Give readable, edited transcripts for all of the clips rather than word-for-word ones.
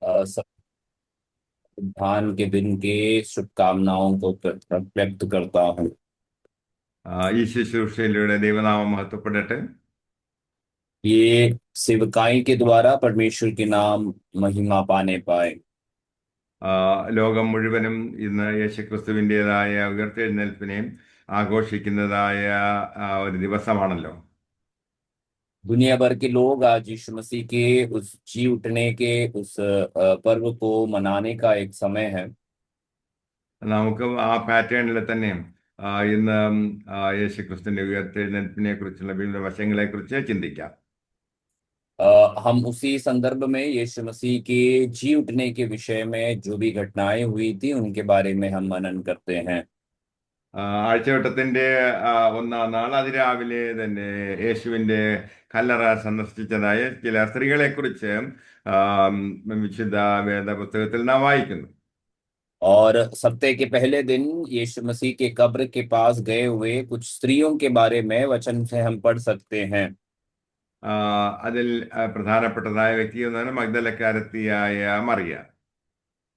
सब धान के दिन के शुभकामनाओं को व्यक्त करता हूँ। ഈ ശുശ്രൂഷയിലൂടെ ദൈവനാമം മഹത്വപ്പെടട്ടെ. ये सेवकाई के द्वारा परमेश्वर के नाम महिमा पाने पाए। ലോകം മുഴുവനും ഇന്ന് യേശുക്രിസ്തുവിൻ്റെതായ ഉയർത്തെഴുന്നേൽപ്പിനെയും ആഘോഷിക്കുന്നതായ ഒരു ദിവസമാണല്ലോ. दुनिया भर के लोग आज यीशु मसीह के उस जी उठने के उस पर्व को मनाने का एक समय है। നമുക്ക് ആ പാറ്റേണിൽ തന്നെ ഇന്ന് യേശുക്രിസ്തുവിൻ്റെ ഉയർത്തെഴുന്നേൽപ്പിനെ കുറിച്ചുള്ള വിവിധ വശങ്ങളെക്കുറിച്ച് ചിന്തിക്കാം. हम उसी संदर्भ में यीशु मसीह के जी उठने के विषय में जो भी घटनाएं हुई थी उनके बारे में हम मनन करते हैं। ആഴ്ചവട്ടത്തിൻ്റെ ഒന്നാം നാൾ അതിരാവിലെ തന്നെ യേശുവിൻ്റെ കല്ലറ സന്ദർശിച്ചതായ ചില സ്ത്രീകളെക്കുറിച്ച് വിശുദ്ധ വേദ പുസ്തകത്തിൽ നാം വായിക്കുന്നു. और सप्ताह के पहले दिन यीशु मसीह के कब्र के पास गए हुए कुछ स्त्रियों के बारे में वचन से हम पढ़ सकते हैं। അതിൽ പ്രധാനപ്പെട്ടതായ വ്യക്തി എന്നാണ് മഗ്ദലക്കാരത്തിയായ മറിയ.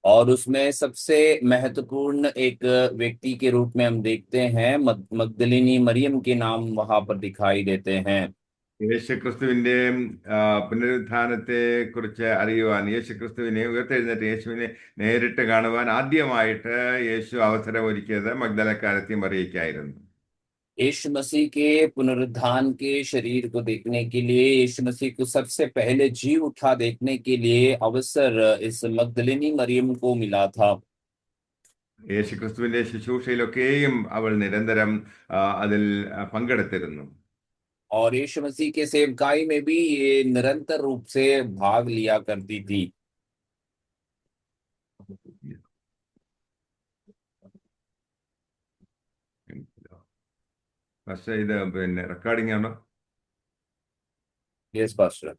और उसमें सबसे महत्वपूर्ण एक व्यक्ति के रूप में हम देखते हैं मगदलिनी मरियम के नाम वहां पर दिखाई देते हैं। യേശുക്രിസ്തുവിന്റെ പുനരുത്ഥാനത്തെ കുറിച്ച് അറിയുവാൻ, യേശുക്രിസ്തുവിനെ ഉയർത്തെഴുന്നേറ്റ് യേശുവിനെ നേരിട്ട് കാണുവാൻ ആദ്യമായിട്ട് യേശു അവസരം ഒരുക്കിയത് മഗ്ദലക്കാരത്തി മറിയയ്ക്കായിരുന്നു. यीशु मसीह के पुनरुत्थान के शरीर को देखने के लिए, यीशु मसीह को सबसे पहले जी उठा देखने के लिए अवसर इस मगदलिनी मरियम को मिला था। യേശുക്രിസ്തുവിന്റെ ശുശ്രൂഷയിലൊക്കെയും അവൾ നിരന്തരം അതിൽ പങ്കെടുത്തിരുന്നു. और यीशु मसीह के सेवकाई में भी ये निरंतर रूप से भाग लिया करती थी। പക്ഷേ ഇത് പിന്നെ റെക്കോർഡിംഗ് ആണോ? Yes pastor.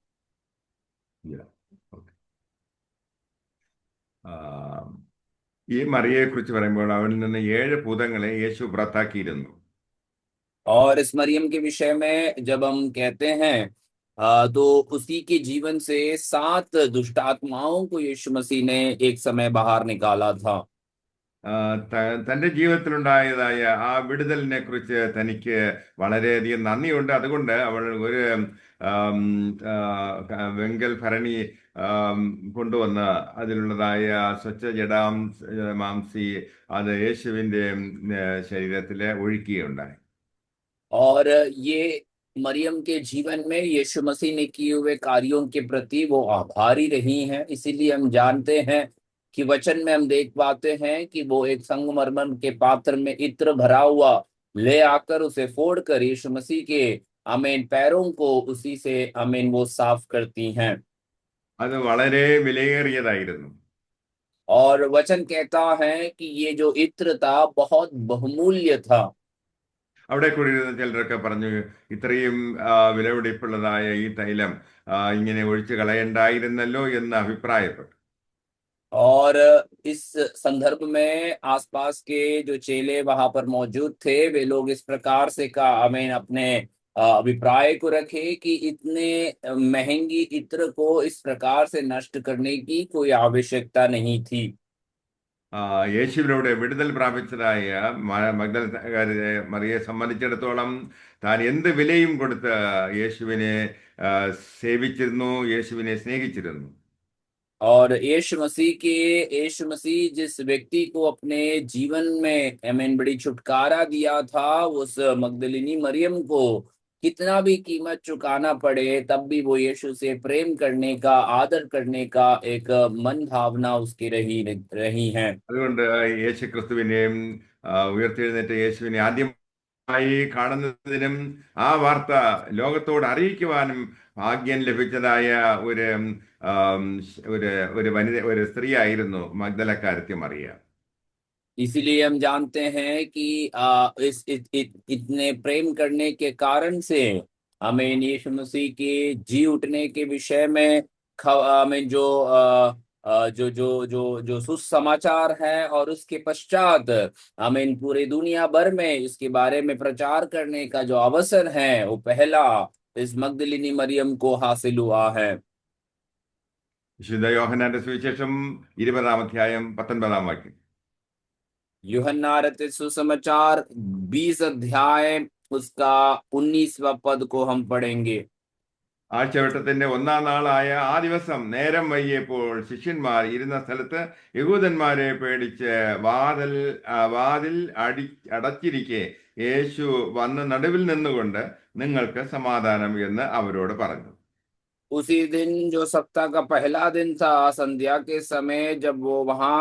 Yeah. Okay. ഈ മറിയയെക്കുറിച്ച് പറയുമ്പോൾ അവളിൽ നിന്ന് 7 ഭൂതങ്ങളെ യേശു പുറത്താക്കിയിരുന്നു. और इस मरियम के विषय में जब हम कहते हैं तो उसी के जीवन से 7 दुष्ट आत्माओं को यीशु मसीह ने एक समय बाहर निकाला था। തൻ്റെ ജീവിതത്തിലുണ്ടായതായ ആ വിടുതലിനെ കുറിച്ച് തനിക്ക് വളരെയധികം നന്ദിയുണ്ട്. അതുകൊണ്ട് അവൾ ഒരു വെങ്കൽ ഭരണി കൊണ്ടുവന്ന് അതിലുള്ളതായ സ്വച്ഛ ജഡാം മാംസി അത് യേശുവിൻ്റെ ശരീരത്തിൽ ഒഴുക്കുകയുണ്ടായി. और ये मरियम के जीवन में यीशु मसीह ने किए हुए कार्यों के प्रति वो आभारी रही हैं। इसीलिए हम जानते हैं कि वचन में हम देख पाते हैं कि वो एक संगमरमर के पात्र में इत्र भरा हुआ ले आकर उसे फोड़कर यीशु मसीह के आमीन पैरों को उसी से आमीन वो साफ करती हैं। അത് വളരെ വിലയേറിയതായിരുന്നു. और वचन कहता है कि ये जो इत्र था बहुत बहुमूल्य था। അവിടെ കൂടിയിരുന്ന ചിലരൊക്കെ പറഞ്ഞു, ഇത്രയും വിലപിടിപ്പുള്ളതായ ഈ തൈലം ഇങ്ങനെ ഒഴിച്ചു കളയണ്ടായിരുന്നല്ലോ എന്ന് അഭിപ്രായപ്പെട്ടു. और इस संदर्भ में आसपास के जो चेले वहां पर मौजूद थे वे लोग इस प्रकार से का हमें अपने अभिप्राय को रखे कि इतने महंगी इत्र को इस प्रकार से नष्ट करने की कोई आवश्यकता नहीं थी। യേശുവിലൂടെ വിടുതൽ പ്രാപിച്ചതായ മഗ്ദല മറിയെ സംബന്ധിച്ചിടത്തോളം താൻ എന്ത് വിലയും കൊടുത്ത് യേശുവിനെ സേവിച്ചിരുന്നു, യേശുവിനെ സ്നേഹിച്ചിരുന്നു. और यीशु मसीह जिस व्यक्ति को अपने जीवन में आमीन बड़ी छुटकारा दिया था, उस मगदलिनी मरियम को कितना भी कीमत चुकाना पड़े तब भी वो यीशु से प्रेम करने का, आदर करने का एक मन भावना उसकी रही हैं। അതുകൊണ്ട് യേശു ക്രിസ്തുവിനെയും ഉയർത്തെഴുന്നേറ്റ യേശുവിനെ ആദ്യമായി കാണുന്നതിനും ആ വാർത്ത ലോകത്തോട് അറിയിക്കുവാനും ഭാഗ്യം ലഭിച്ചതായ ഒരു ഒരു ഒരു വനിത, ഒരു സ്ത്രീ ആയിരുന്നു മഗ്ദലക്കാരത്തി മറിയ. इसीलिए हम जानते हैं कि इतने प्रेम करने के कारण से हमें यीशु मसीह के जी उठने के विषय में हमें जो सुसमाचार है और उसके पश्चात हमें पूरे दुनिया भर में इसके बारे में प्रचार करने का जो अवसर है वो पहला इस मगदलिनी मरियम को हासिल हुआ है। വിശുദ്ധ യോഹന്നാന്റെ സുവിശേഷം 20-ാം അധ്യായം 19-ാം വാക്യം. यूहन्ना रचित सुसमाचार 20 अध्याय उसका 19वां पद को हम पढ़ेंगे। ആഴ്ചവട്ടത്തിന്റെ 1-ാം നാളായ ആ ദിവസം നേരം വൈകിയപ്പോൾ ശിഷ്യന്മാർ ഇരുന്ന സ്ഥലത്ത് യഹൂദന്മാരെ പേടിച്ച് വാതിൽ അടച്ചിരിക്കെ യേശു വന്ന് നടുവിൽ നിന്നുകൊണ്ട് നിങ്ങൾക്ക് സമാധാനം എന്ന് അവരോട് പറഞ്ഞു. उसी दिन जो सप्ताह का पहला दिन था, संध्या के समय जब वो वहां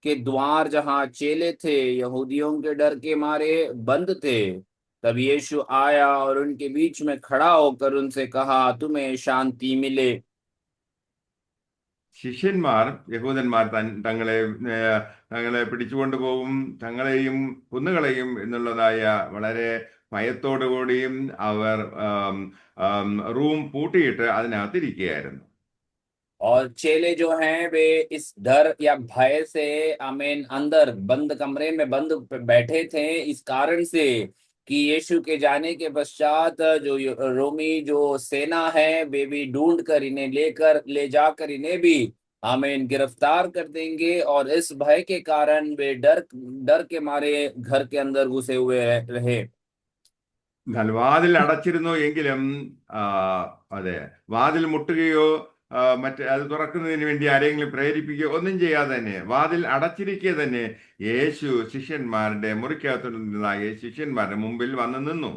के द्वार जहां चेले थे यहूदियों के डर के मारे बंद थे, तब यीशु आया और उनके बीच में खड़ा होकर उनसे कहा, तुम्हें शांति मिले। ശിഷ്യന്മാർ യഹൂദന്മാർ തങ്ങളെ തങ്ങളെ പിടിച്ചുകൊണ്ടുപോകും, തങ്ങളെയും കുന്നുകളെയും എന്നുള്ളതായ വളരെ ഭയത്തോടുകൂടിയും അവർ റൂം പൂട്ടിയിട്ട് അതിനകത്തിരിക്കുകയായിരുന്നു. और चेले जो हैं वे इस डर या भय से आमीन अंदर बंद कमरे में बंद बैठे थे, इस कारण से कि यीशु के जाने के पश्चात जो रोमी जो सेना है वे भी ढूंढ कर इन्हें ले जाकर इन्हें भी आमीन गिरफ्तार कर देंगे। और इस भय के कारण वे डर के मारे घर के अंदर घुसे हुए रहे। എന്നാൽ വാതിൽ അടച്ചിരുന്നു എങ്കിലും അതെ, വാതിൽ മുട്ടുകയോ അത് തുറക്കുന്നതിന് വേണ്ടി ആരെങ്കിലും പ്രേരിപ്പിക്കുകയോ ഒന്നും ചെയ്യാതെ തന്നെ, വാതിൽ അടച്ചിരിക്കെ തന്നെ യേശു ശിഷ്യന്മാരുടെ മുറിക്കകത്തുനിന്നായ ശിഷ്യന്മാരുടെ മുമ്പിൽ വന്നു നിന്നു.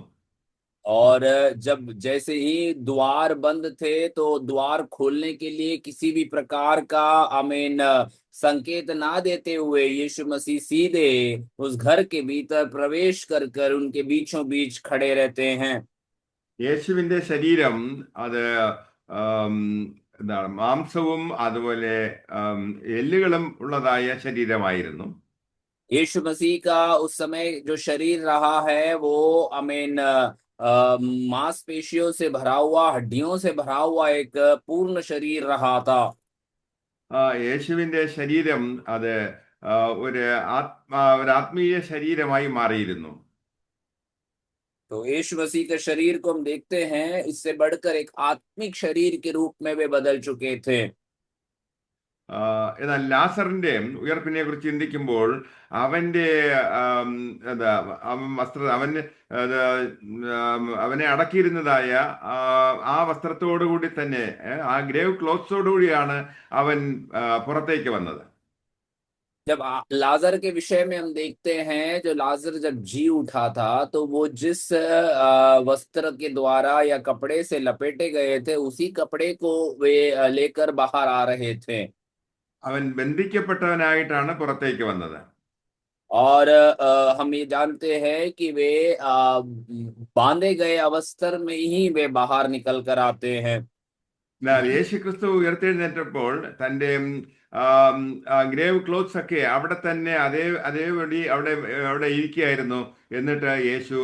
और जब जैसे ही द्वार बंद थे तो द्वार खोलने के लिए किसी भी प्रकार का आमीन संकेत ना देते हुए यीशु मसीह सीधे उस घर के भीतर प्रवेश कर उनके बीचों बीच खड़े रहते हैं। യേശുവിന്റെ ശരീരം അത് എന്താണ്, മാംസവും അതുപോലെ എല്ലുകളും ഉള്ളതായ ശരീരമായിരുന്നു. यीशु मसीह का उस समय जो शरीर रहा है वो आमीन मांसपेशियों से भरा हुआ, हड्डियों से भरा हुआ एक पूर्ण शरीर रहा था। യേശുവിന്റെ ശരീരം അത് ഒരു ആത്മീയ ശരീരമായി മാറിയിരുന്നു. तो यीशु मसीह के शरीर को हम देखते हैं, इससे बढ़कर एक आत्मिक शरीर के रूप में वे बदल चुके थे। എന്നാൽ ലാസറിന്റെ ഉയർപ്പിനെ കുറിച്ച് ചിന്തിക്കുമ്പോൾ അവന്റെ അവനെ അടക്കിയിരുന്നതായ ആ വസ്ത്രത്തോടുകൂടി തന്നെ, ആ ഗ്രേവ് ക്ലോത്ത്സോടുകൂടിയാണ് അവൻ പുറത്തേക്ക് വന്നത്. जब लाजर के विषय में हम देखते हैं, जो लाजर जब जी उठा था तो वो जिस वस्त्र के द्वारा या कपड़े से लपेटे गए थे उसी कपड़े को वे लेकर बाहर आ रहे थे। അവൻ ബന്ധിക്കപ്പെട്ടവനായിട്ടാണ് പുറത്തേക്ക് വന്നത്. और हम ये जानते हैं कि वे बांधे गए अवस्त्र में ही वे बाहर निकल कर आते हैं। യേശു ക്രിസ്തു ഉയർത്തെഴുന്നേറ്റപ്പോൾ തന്റെ ഗ്രേവ് ക്ലോത്ത്സ് ഒക്കെ അവിടെ തന്നെ അതേപടി അവിടെ ഇരിക്കുകയായിരുന്നു. എന്നിട്ട് യേശു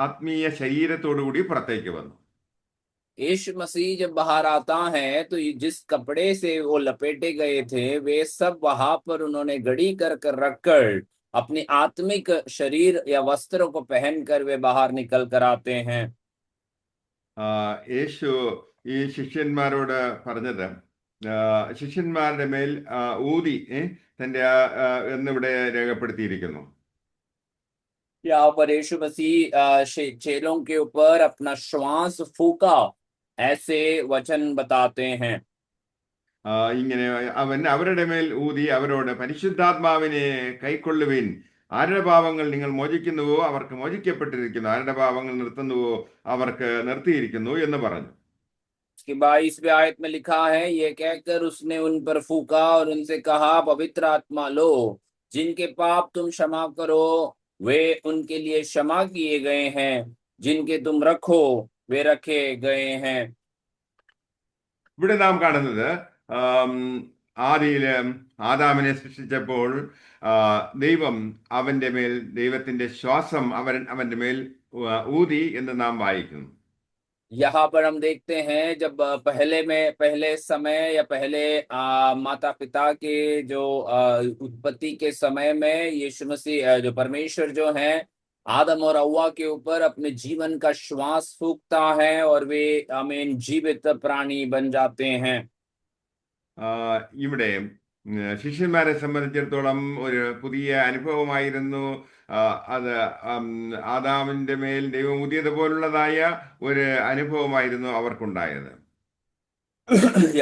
ആത്മീയ ശരീരത്തോടു കൂടി പുറത്തേക്ക് വന്നു. यीशु मसीह जब बाहर आता है तो जिस कपड़े से वो लपेटे गए थे वे सब वहां पर उन्होंने गड़ी कर रखकर अपनी आत्मिक शरीर या वस्त्रों को पहनकर वे बाहर निकल कर आते हैं। യേശു ഈ ശിഷ്യന്മാരോട് പറഞ്ഞത്, ശിഷ്യന്മാരുടെ മേൽ ഊതി തന്റെ എന്നിവിടെ രേഖപ്പെടുത്തിയിരിക്കുന്നു. यहाँ पर यीशु मसीह चेलों के ऊपर अपना श्वास फूका, ऐसे वचन बताते हैं। ഇങ്ങനെ അവൻ അവരുടെ മേൽ ഊതി അവരോട്, പരിശുദ്ധാത്മാവിനെ കൈക്കൊള്ളുവിൻ, ആരുടെ പാപങ്ങൾ നിങ്ങൾ മോചിക്കുന്നുവോ അവർക്ക് മോചിക്കപ്പെട്ടിരിക്കുന്നു, ആരുടെ പാപങ്ങൾ നിർത്തുന്നുവോ അവർക്ക് നിർത്തിയിരിക്കുന്നു എന്ന് പറഞ്ഞു. इसके 22वें आयत में लिखा है, ये कहकर उसने उन पर फूका और उनसे कहा, पवित्र आत्मा लो, जिनके पाप तुम क्षमा करो वे उनके लिए क्षमा किए गए हैं, जिनके तुम रखो वे रखे गए हैं। ഇവിടെ നാം കാണുന്നത് ആദിയില് ആദാമിനെ സൃഷ്ടിച്ചപ്പോൾ ദൈവം അവന്റെ മേൽ ദൈവത്തിന്റെ ശ്വാസം അവന്റെ മേൽ ഊതി എന്ന് നാം വായിക്കുന്നു. यहाँ पर हम देखते हैं जब पहले समय या पहले माता पिता के जो उत्पत्ति के समय में यीशु मसीह जो परमेश्वर जो है आदम और हव्वा के ऊपर अपने जीवन का श्वास फूंकता है और वे आमीन जीवित प्राणी बन जाते हैं। ഇവിടെ ശിഷ്യന്മാരെ സംബന്ധിച്ചിടത്തോളം ഒരു പുതിയ അനുഭവമായിരുന്നു. അത് ഉം, ആദാമിന്റെ മേൽ ദൈവം ഊതിയതുപോലുള്ളതായ ഒരു അനുഭവമായിരുന്നു അവർക്കുണ്ടായത്.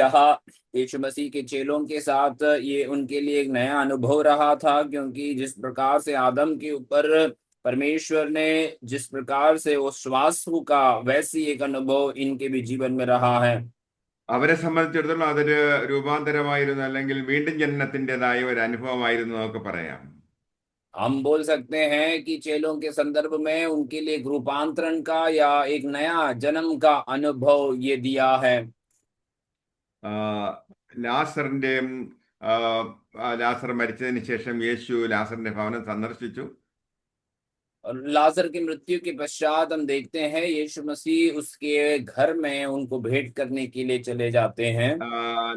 यहाँ यीशु मसीह के चेलों के साथ ये उनके लिए एक नया अनुभव रहा था, क्योंकि जिस प्रकार से आदम के ऊपर परमेश्वर ने जिस प्रकार से वो श्वास फूका, वैसी एक अनुभव इनके भी जीवन में रहा है। അവരെ സംബന്ധിച്ചിടത്തോളം അതൊരു രൂപാന്തരമായിരുന്നു, അല്ലെങ്കിൽ വീണ്ടും ജനനത്തിൻ്റെതായ ഒരു അനുഭവമായിരുന്നു നമുക്ക് പറയാം. हम बोल सकते हैं कि चेलों के संदर्भ में उनके लिए एक रूपांतरण का या एक नया जन्म का अनुभव ये दिया है। ആ, ലാസറിന്റെ ആ, ലാസർ മരിച്ചതിന് ശേഷം യേശു ലാസറിന്റെ ഭവനം സന്ദർശിച്ചു. और लाजर की मृत्यु के पश्चात हम देखते हैं यीशु मसीह उसके घर में उनको भेंट करने के लिए चले जाते हैं।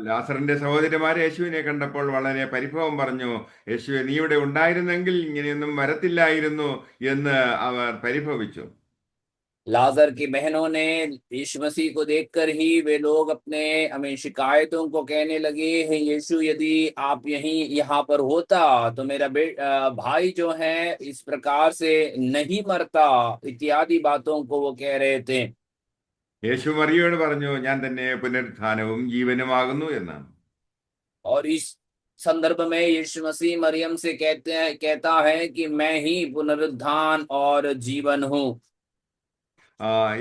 ലാസറിന്റെ സഹോദരിമാർ യേശുവിനെ കണ്ടപ്പോൾ വളരെ പരിഭവം പറഞ്ഞു, യേശുവെ, നീ ഇവിടെ ഉണ്ടായിരുന്നെങ്കിൽ ഇങ്ങനെയൊന്നും വരത്തില്ലായിരുന്നു എന്ന് അവർ പരിഭവിച്ചു. लाजर की बहनों ने यीशु मसीह को देखकर ही वे लोग अपने हमें शिकायतों को कहने लगे, हे यीशु, यदि आप यहाँ पर होता तो मेरा भाई जो है इस प्रकार से नहीं मरता, इत्यादि बातों को वो कह रहे थे। യേശു മറിയോട് പറഞ്ഞു, ഞാൻ തന്നെ പുനരുത്ഥാനവും ജീവനുമാകുന്നു എന്ന്. और इस संदर्भ में यीशु मसीह मरियम से कहता है कि मैं ही पुनरुत्थान और जीवन हूँ।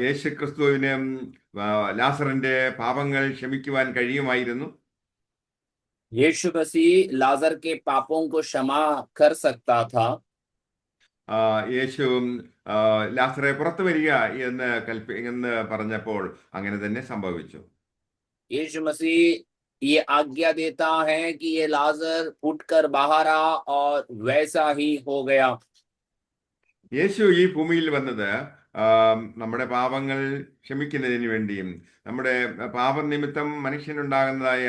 യേശു ക്രിസ്തുവിന് ലാസറിന്റെ പാപങ്ങൾ ക്ഷമിക്കുവാൻ കഴിയുമായിരുന്നു. यीशु मसीह लाजर के पापों को क्षमा कर सकता था। യേശു ലാസറെ പുറത്തു വരിക എന്ന് പറഞ്ഞപ്പോൾ അങ്ങനെ തന്നെ സംഭവിച്ചു. यीशु मसीह ये आज्ञा देता है कि ये लाजर उठकर बाहर आ, और वैसा ही हो गया। യേശു ഈ ഭൂമിയിൽ വന്നത് നമ്മുടെ പാപങ്ങൾ ക്ഷമിക്കുന്നതിന് വേണ്ടിയും നമ്മുടെ പാപനിമിത്തം മനുഷ്യനുണ്ടാകുന്നതായ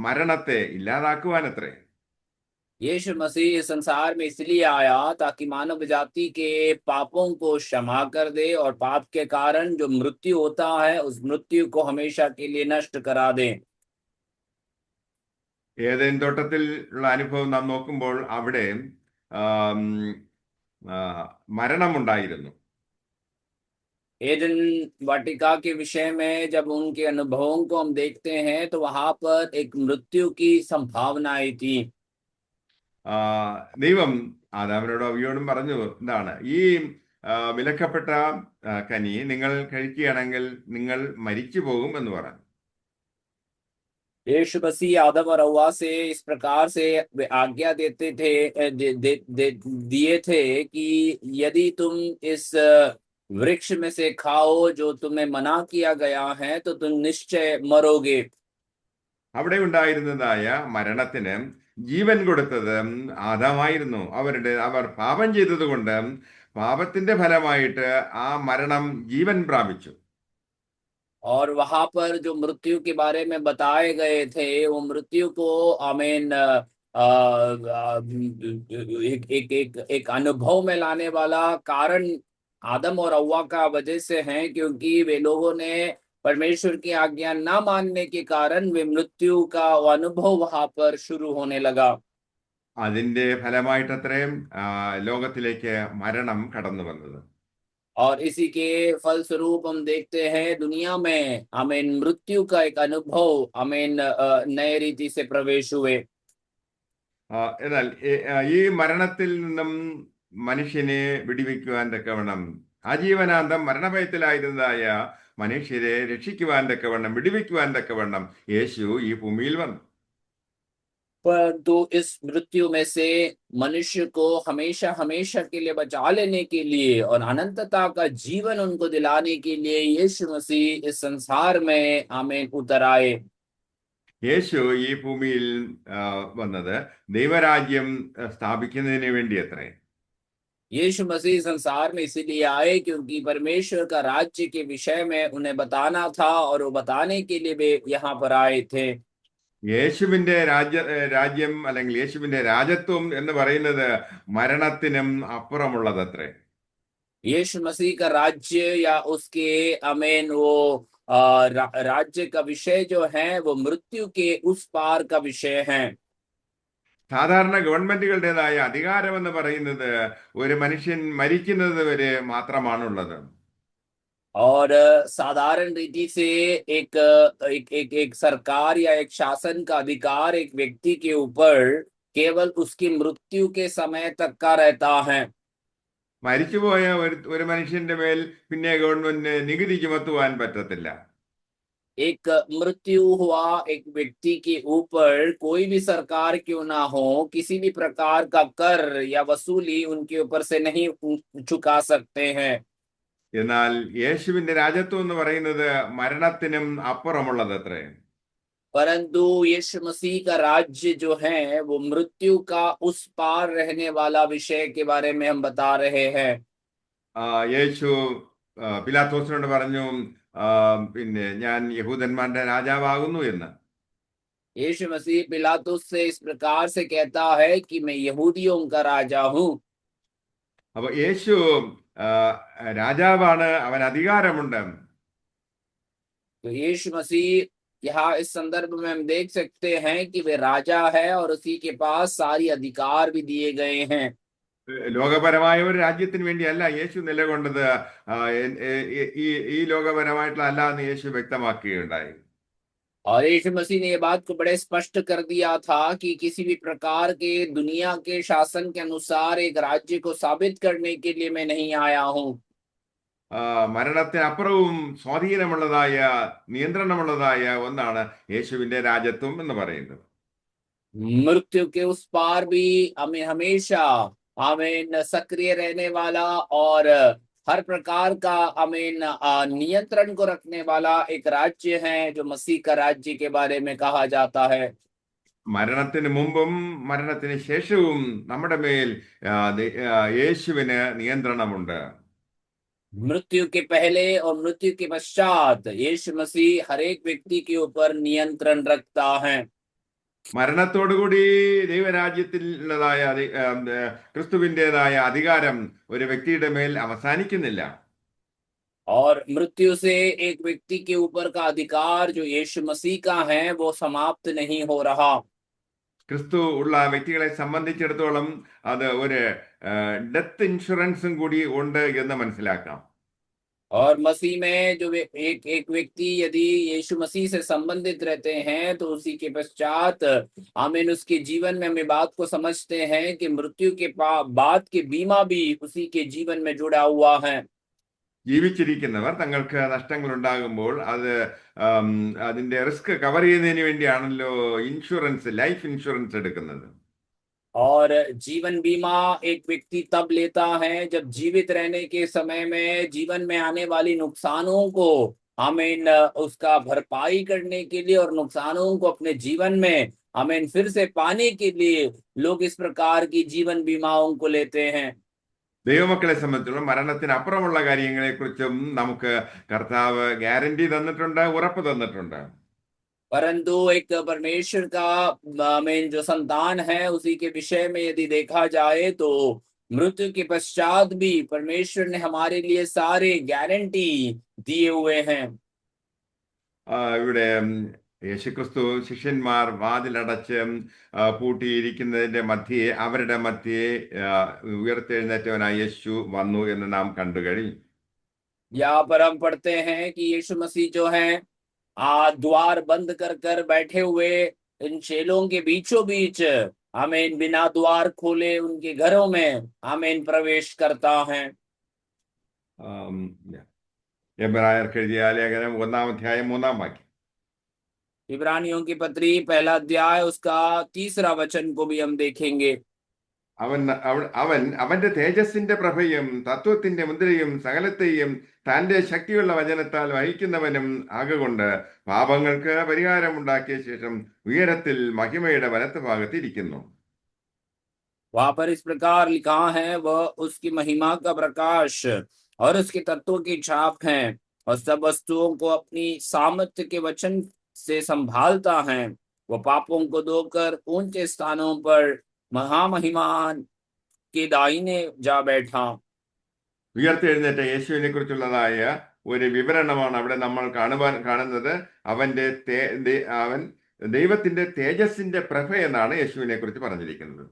മരണത്തെ ഇല്ലാതാക്കുവാനത്രേ. यीशु मसीह इस संसार में इसलिए आया ताकि मानव जाति के पापों को क्षमा कर दे, और पाप के कारण जो मृत्यु होता है उस मृत्यु को हमेशा के लिए नष्ट करा दे। ഏദൻ തോട്ടത്തിൽ ഉള്ള അനുഭവം നാം നോക്കുമ്പോൾ അവിടെ മരണമുണ്ടായിരുന്നു. एडन वाटिका के विषय में जब उनके अनुभवों को हम देखते हैं तो वहां पर एक मृत्यु की संभावनाएं थी। ദൈവം ആദാമിനോടും ഹവ്വയോടും പറഞ്ഞു, എന്താണ് ഈ വിലക്കപ്പെട്ട കനി നിങ്ങൾ കഴിക്കുകയാണെങ്കിൽ നിങ്ങൾ മരിച്ചു പോകും എന്ന് പറഞ്ഞു. यीशु मसीह आदम और हव्वा से इस प्रकार से आज्ञा देते थे, दिए थे कि यदि तुम इस वृक्ष में से खाओ जो तुम्हें मना किया गया है तो तुम निश्चय मरोगे। അവിടെ ഉണ്ടായിരുന്നതായ മരണത്തിന് ജീവൻ കൊടുത്തത് ആദാമായിരുന്നു. അവർ പാപം ചെയ്തത് കൊണ്ട് പാപത്തിന്റെ ഫലമായിട്ട് ആ മരണം ജീവൻ പ്രാപിച്ചു. और वहां पर जो मृत्यु के बारे में बताए गए थे, वो मृत्यु को आमीन एक अनुभव में लाने वाला कारण आदम और हव्वा का वजह से है, क्योंकि वे लोगों ने परमेश्वर की आज्ञा ना मानने के कारण वे मृत्यु का अनुभव वहां पर शुरू होने लगा। അതിന്റെ ഫലമായിട്ടത്രയും ലോകത്തിലേക്ക് മരണം കടന്നു വന്നത്. और इसी के फलस्वरूप हम देखते हैं दुनिया में आमीन मृत्यु का एक अनुभव आमीन नए रीति से प्रवेश हुए। എന്നാൽ ഈ മരണത്തിൽ നിന്നും മനുഷ്യനെ വിടിവിക്കുവാൻ തക്കവണ്ണം, ആജീവനാന്തം മരണഭയത്തിലായിരുന്നതായ മനുഷ്യരെ രക്ഷിക്കുവാൻ തക്കവണ്ണം, വിടിവിക്കുവാൻ തക്കവണ്ണം യേശു ഈ ഭൂമിയിൽ വന്നു. परंतु इस मृत्यु में से मनुष्य को हमेशा हमेशा के लिए बचा लेने के लिए और अनंतता का जीवन उनको दिलाने के लिए यीशु मसीह इस संसार में आमीन उतर आए। യേശു ഈ ഭൂമിയിൽ വന്നത് ദൈവരാജ്യം സ്ഥാപിക്കുന്നതിന് വേണ്ടി അത്രേ. यीशु मसीह संसार में इसीलिए आए क्योंकि परमेश्वर का राज्य के विषय में उन्हें बताना था, और वो बताने के लिए वे यहाँ पर आए थे। യേശുവിന്റെ രാജ്യം അല്ലെങ്കിൽ യേശുവിന്റെ രാജത്വം എന്ന് പറയുന്നത് മരണത്തിനും അപ്പുറമുള്ളതത്രേ. यीशु मसीह का राज्य या उसके आमीन वो राज्य का विषय जो है वो मृत्यु के उस पार का विषय है। സാധാരണ ഗവൺമെന്റുകളുടേതായ അധികാരമെന്ന് പറയുന്നത് ഒരു മനുഷ്യൻ മരിക്കുന്നത് വരെ മാത്രമാണുള്ളത്. और साधारण रीति से एक सरकार या एक शासन का अधिकार एक व्यक्ति के ऊपर केवल उसकी मृत्यु के समय तक का रहता है। മരിച്ചുപോയ ഒരു മനുഷ്യന്റെ മേൽ പിന്നെ ഗവൺമെന്റിന് നികുതി ചുമത്തുവാൻ പറ്റത്തില്ല. एक मृत्यु हुआ एक व्यक्ति के ऊपर कोई भी सरकार क्यों ना हो किसी भी प्रकार का कर या वसूली उनके ऊपर से नहीं चुका सकते हैं। എന്നാൽ യേശുവിന്റെ രാജ്യത്വം എന്ന് പറയുന്നത് മരണത്തിനും അപ്പുറമുള്ളതത്രേ. परंतु यीशु मसीह का राज्य जो है वो मृत्यु का उस पार रहने वाला विषय के बारे में हम बता रहे हैं। യേശു പിലാത്തോസിനോട് പറഞ്ഞു, ആ, പിന്നെ ഞാൻ യഹൂദന്മാരുടെ രാജാവാകുന്നു എന്ന്. यीशु मसीह पिलातुस से इस प्रकार से कहता है कि मैं यहूदियों का राजा हूँ। അപ്പൊ യേശു ആ, രാജാവാണ്, അവൻ അധികാരമുണ്ട്. तो यीशु मसीह यहाँ इस संदर्भ में हम देख सकते हैं कि वे राजा है और उसी के पास सारी अधिकार भी दिए गए हैं। ലോകപരമായ ഒരു രാജ്യത്തിന് വേണ്ടിയല്ല യേശു നിലകൊണ്ടത്, ഈ ഈ ലോകപരമായിട്ടുള്ള അല്ലാന്ന് യേശു വ്യക്തമാക്കുകയുണ്ടായി. और यीशु मसीह ने ये बात को बड़े स्पष्ट कर दिया था कि किसी भी प्रकार के दुनिया के शासन के अनुसार एक राज्य को साबित करने के लिए मैं नहीं आया हूँ। മരണത്തിനപ്പുറവും സ്വാധീനമുള്ളതായ നിയന്ത്രണമുള്ളതായ ഒന്നാണ് യേശുവിന്റെ രാജ്യത്വം എന്ന് പറയുന്നത്. मृत्यु के उस पार भी हमें हमेशा हमें सक्रिय रहने वाला और हर प्रकार का हमें नियंत्रण को रखने वाला एक राज्य है जो मसीह का राज्य के बारे में कहा जाता है। മരണത്തിന് മുമ്പും മരണത്തിന് ശേഷവും നമ്മുടെ മേൽ യേശുവിന് നിയന്ത്രണമുണ്ട്. मृत्यु के पहले और मृत्यु के पश्चात यीशु मसीह हर एक व्यक्ति के ऊपर नियंत्रण रखता है। മരണത്തോടുകൂടി ദൈവരാജ്യത്തിലുള്ളതായ ക്രിസ്തുവിൻ്റെതായ അധികാരം ഒരു വ്യക്തിയുടെ മേൽ അവസാനിക്കുന്നില്ല. और मृत्यु से एक व्यक्ति के ऊपर का अधिकार जो यीशु मसीह का है वो समाप्त नहीं हो रहा। ക്രിസ്തു ഉള്ള വ്യക്തികളെ സംബന്ധിച്ചിടത്തോളം അത് ഒരു ഡെത്ത് ഇൻഷുറൻസും കൂടി ഉണ്ട് എന്ന് മനസ്സിലാക്കാം. और मसीह में जो एक एक व्यक्ति यदि यीशु मसीह से संबंधित रहते हैं तो उसी के पश्चात आमीन उसके जीवन में हम ये बात को समझते हैं कि मृत्यु के बाद के बीमा भी उसी के जीवन में जुड़ा हुआ है। ജീവിച്ചിരിക്കുന്നവർ തങ്ങൾക്ക് നഷ്ടങ്ങൾ ഉണ്ടാകുമ്പോൾ അതിന്റെ റിസ്ക് കവർ ചെയ്യുന്നതിന് വേണ്ടിയാണല്ലോ ഇൻഷുറൻസ്, ലൈഫ് ഇൻഷുറൻസ് എടുക്കുന്നത്. और जीवन बीमा एक व्यक्ति तब लेता है जब जीवित रहने के समय में जीवन में आने वाली नुकसानों को हमें उसका भरपाई करने के लिए और नुकसानों को अपने जीवन में हमें फिर से पाने के लिए लोग इस प्रकार की जीवन बीमाओं को लेते हैं। ദൈവമക്കളെ സംബന്ധിച്ചുള്ള മരണത്തിന് അപ്പുറമുള്ള കാര്യങ്ങളെ കുറിച്ചും നമുക്ക് കർത്താവ് ഗ്യാരണ്ടി തന്നിട്ടുണ്ട്, ഉറപ്പ് തന്നിട്ടുണ്ട്. परंतु एक परमेश्वर का में जो संतान है उसी के विषय में यदि देखा जाए तो मृत्यु के पश्चात भी परमेश्वर ने हमारे लिए सारे गारंटी दिए हुए हैं। ഇവിടെ യേശുക്രിസ്തു ശിഷ്യന്മാർ വാതിലടച്ച് പൂട്ടിയിരിക്കുന്നതിന്റെ മധ്യേ, അവരുടെ മധ്യേ ഉയർത്തെഴുന്നേറ്റവനായ യേശു വന്നു എന്ന് നാം കണ്ടു കഴിഞ്ഞു. यहाँ पर हम पढ़ते हैं कि यीशु मसीह जो है द्वार बंद कर कर बैठे हुए इन चेलों के बीचों बीच हमें बिना द्वार खोले उनके घरों में हमें प्रवेश करता है। എബ്രായർക്ക് എഴുതിയ ലേഖനം 1-ാം അധ്യായം 3-ാം വാക്യം. इब्रानियों की पत्री 1 अध्याय उसका 3 वचन को भी हम देखेंगे। അവന്റെ തേജസ്സിന്റെ പ്രഭയും തത്വത്തിന്റെ മുദ്രയും സകലത്തെയും തന്റെ ശക്തിയുള്ള വചനത്താൽ വഹിക്കുന്നവനും ആകൊണ്ട് പാപങ്ങൾക്ക് പരിഹാരമുണ്ടാക്കിയ ശേഷം ഉയരത്തിൽ മഹിമയുടെ വലത്ത് ഭാഗത്ത് ഇരിക്കുന്നു. वहां पर इस प्रकार लिखा है, वह उसकी महिमा का प्रकाश और उसके तत्वों की छाप है और सब वस्तुओं को अपनी सामर्थ्य के वचन से संभालता है। वह पापों को धोकर ऊंचे स्थानों पर महामहिमान के दाहिने जा बैठा। ഉയർത്തെഴുന്നേറ്റ യേശുവിനെ കുറിച്ചുള്ളതായ ഒരു വിവരണമാണ് അവിടെ നമ്മൾ കാണുന്നത്. അവൻ ദൈവത്തിന്റെ തേജസ്സിന്റെ പ്രഭ എന്നാണ് യേശുവിനെ കുറിച്ച് പറഞ്ഞിരിക്കുന്നത്.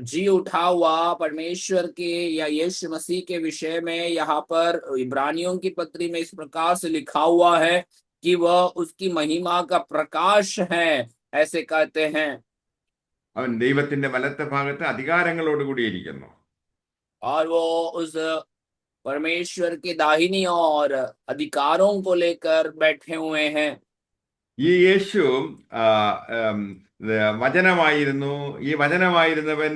जी उठा हुआ परमेश्वर के या यीशु मसीह के विषय में यहाँ पर इब्रानियों की पत्री में इस प्रकार से लिखा हुआ है कि वह उसकी महिमा का प्रकाश है, ऐसे कहते हैं। അവൻ ദൈവത്തിന്റെ വലത്തെ ഭാഗത്ത് അധികാരങ്ങളോട് കൂടിയിരിക്കുന്നു. और वो उस परमेश्वर के दाहिनी और अधिकारों को लेकर बैठे हुए हैं। ഈ യേശു ആ, ഉം, വചനമായിരുന്നു. ഈ വചനമായിരുന്നവൻ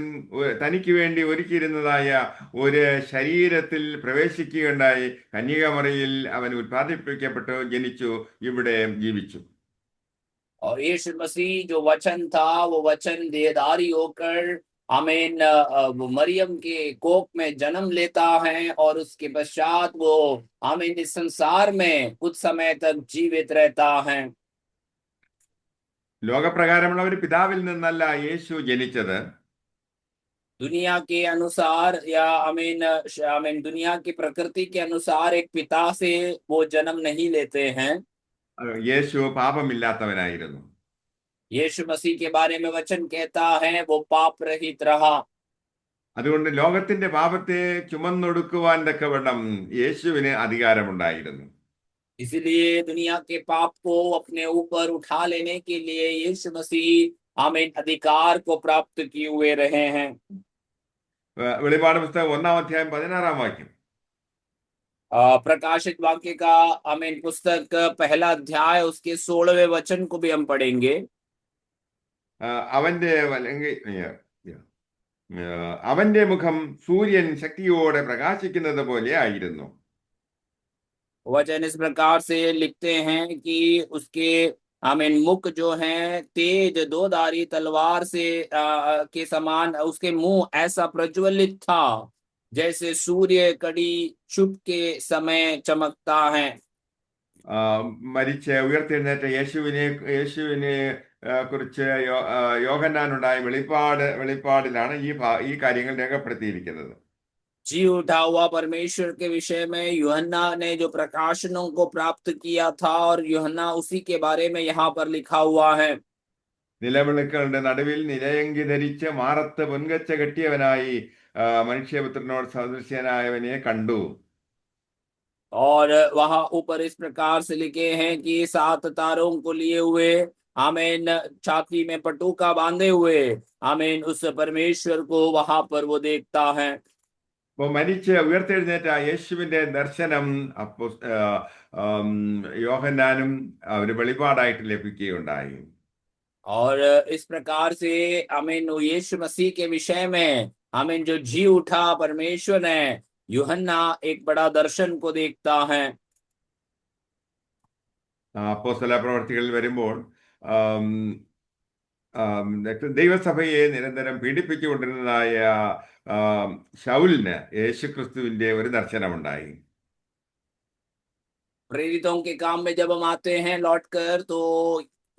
തനിക്ക് വേണ്ടി ഒരുക്കിയിരുന്നതായ ഒരു ശരീരത്തിൽ പ്രവേശിക്കുകയുണ്ടായി. കന്യകമറിയിൽ അവൻ ഉത്പാദിപ്പിക്കപ്പെട്ടു, ജനിച്ചു, ഇവിടെ ജീവിച്ചു. और यीशु मसीह जो वचन था वो वचन देहधारी होकर आमीन वो मरियम के कोख में जन्म लेता है और उसके पश्चात वो आमीन इस संसार में कुछ समय तक जीवित रहता है। ലോകപ്രകാരമുള്ള ഒരു പിതാവിൽ നിന്നല്ല യേശു ജനിച്ചത്. दुनिया के अनुसार या आमीन आमीन दुनिया की प्रकृति के अनुसार एक पिता से वो जन्म नहीं लेते हैं। യേശു പാപമില്ലാത്തവനായിരുന്നു. यीशु मसीह के बारे में वचन कहता है वो पाप रहित रहा। അതുകൊണ്ട് ലോകത്തിന്റെ പാപത്തെ ചുമന്നൊടുക്കുവാൻ തക്കവണ്ണം യേശുവിന് അധികാരമുണ്ടായിരുന്നു. इसलिए दुनिया के पाप को अपने ऊपर उठा लेने के लिए यीशु मसीह आमीन अधिकार को प्राप्त किए हुए रहे हैं। വെളിപാട് പുസ്തകം 1-ാം അധ്യായം 16-ാം വാക്യം. प्रकाशित वाक्य का आमीन पुस्तक पहला अध्याय उसके 16वें वचन को भी हम पढ़ेंगे। അവന്റെ അവന്റെ മുഖം സൂര്യൻ ശക്തിയോടെ പ്രകാശിക്കുന്നത് പോലെ ആയിരുന്നു. वचन इस प्रकार से लिखते हैं कि उसके आमीन मुख जो है तेज दोधारी तलवार से के समान, उसके मुंह ऐसा प्रज्वलित था जैसे सूर्य कड़ी छुप के समय चमकता है। മരിച്ച് ഉയർത്തെഴുന്നേറ്റ യേശുവിനെ കുറിച്ച് യോഹന്നാനുണ്ടായ വെളിപ്പാടിലാണ് ഈ കാര്യങ്ങൾ രേഖപ്പെടുത്തിയിരിക്കുന്നത്. जी उठा हुआ परमेश्वर के विषय में यूहन्ना ने जो प्रकाशनों को प्राप्त किया था और यूहन्ना उसी के बारे में यहाँ पर लिखा हुआ है। നിലവിളക്കുകളുടെ നടുവിൽ നിലയങ്കി ധരിച്ച് മാറത്ത് പൊൻകച്ച കെട്ടിയവനായി മനുഷ്യപുത്രനോട് സദൃശ്യനായവനെ കണ്ടു. और वहां ऊपर इस प्रकार से लिखे हैं कि 7 तारों को लिए हुए आमीन छाती में पटुका बांधे हुए आमीन उस परमेश्वर को वहां पर वो देखता है। അപ്പോൾ മരിച്ച് ഉയർത്തെഴുന്നേറ്റ യേശുവിന്റെ ദർശനം യോഹന്നാനും ഒരു വെളിപാടായിട്ട് ലഭിക്കുകയുണ്ടായി. और इस प्रकार से आमीन यीशु मसीह के विषय में आमीन जो जी उठा परमेश्वर है यूहन्ना एक बड़ा दर्शन को देखता है। അപ്പോസ്തല പ്രവർത്തികളിൽ വരുമ്പോൾ ദൈവസഭയെ നിരന്തരം പീഡിപ്പിച്ചുകൊണ്ടിരുന്നതായ ശൗലിന് യേശുക്രിസ്തുവിന്റെ ഒരു ദർശനമുണ്ടായി. प्रेरितों के काम में जब हम आते हैं लौटकर तो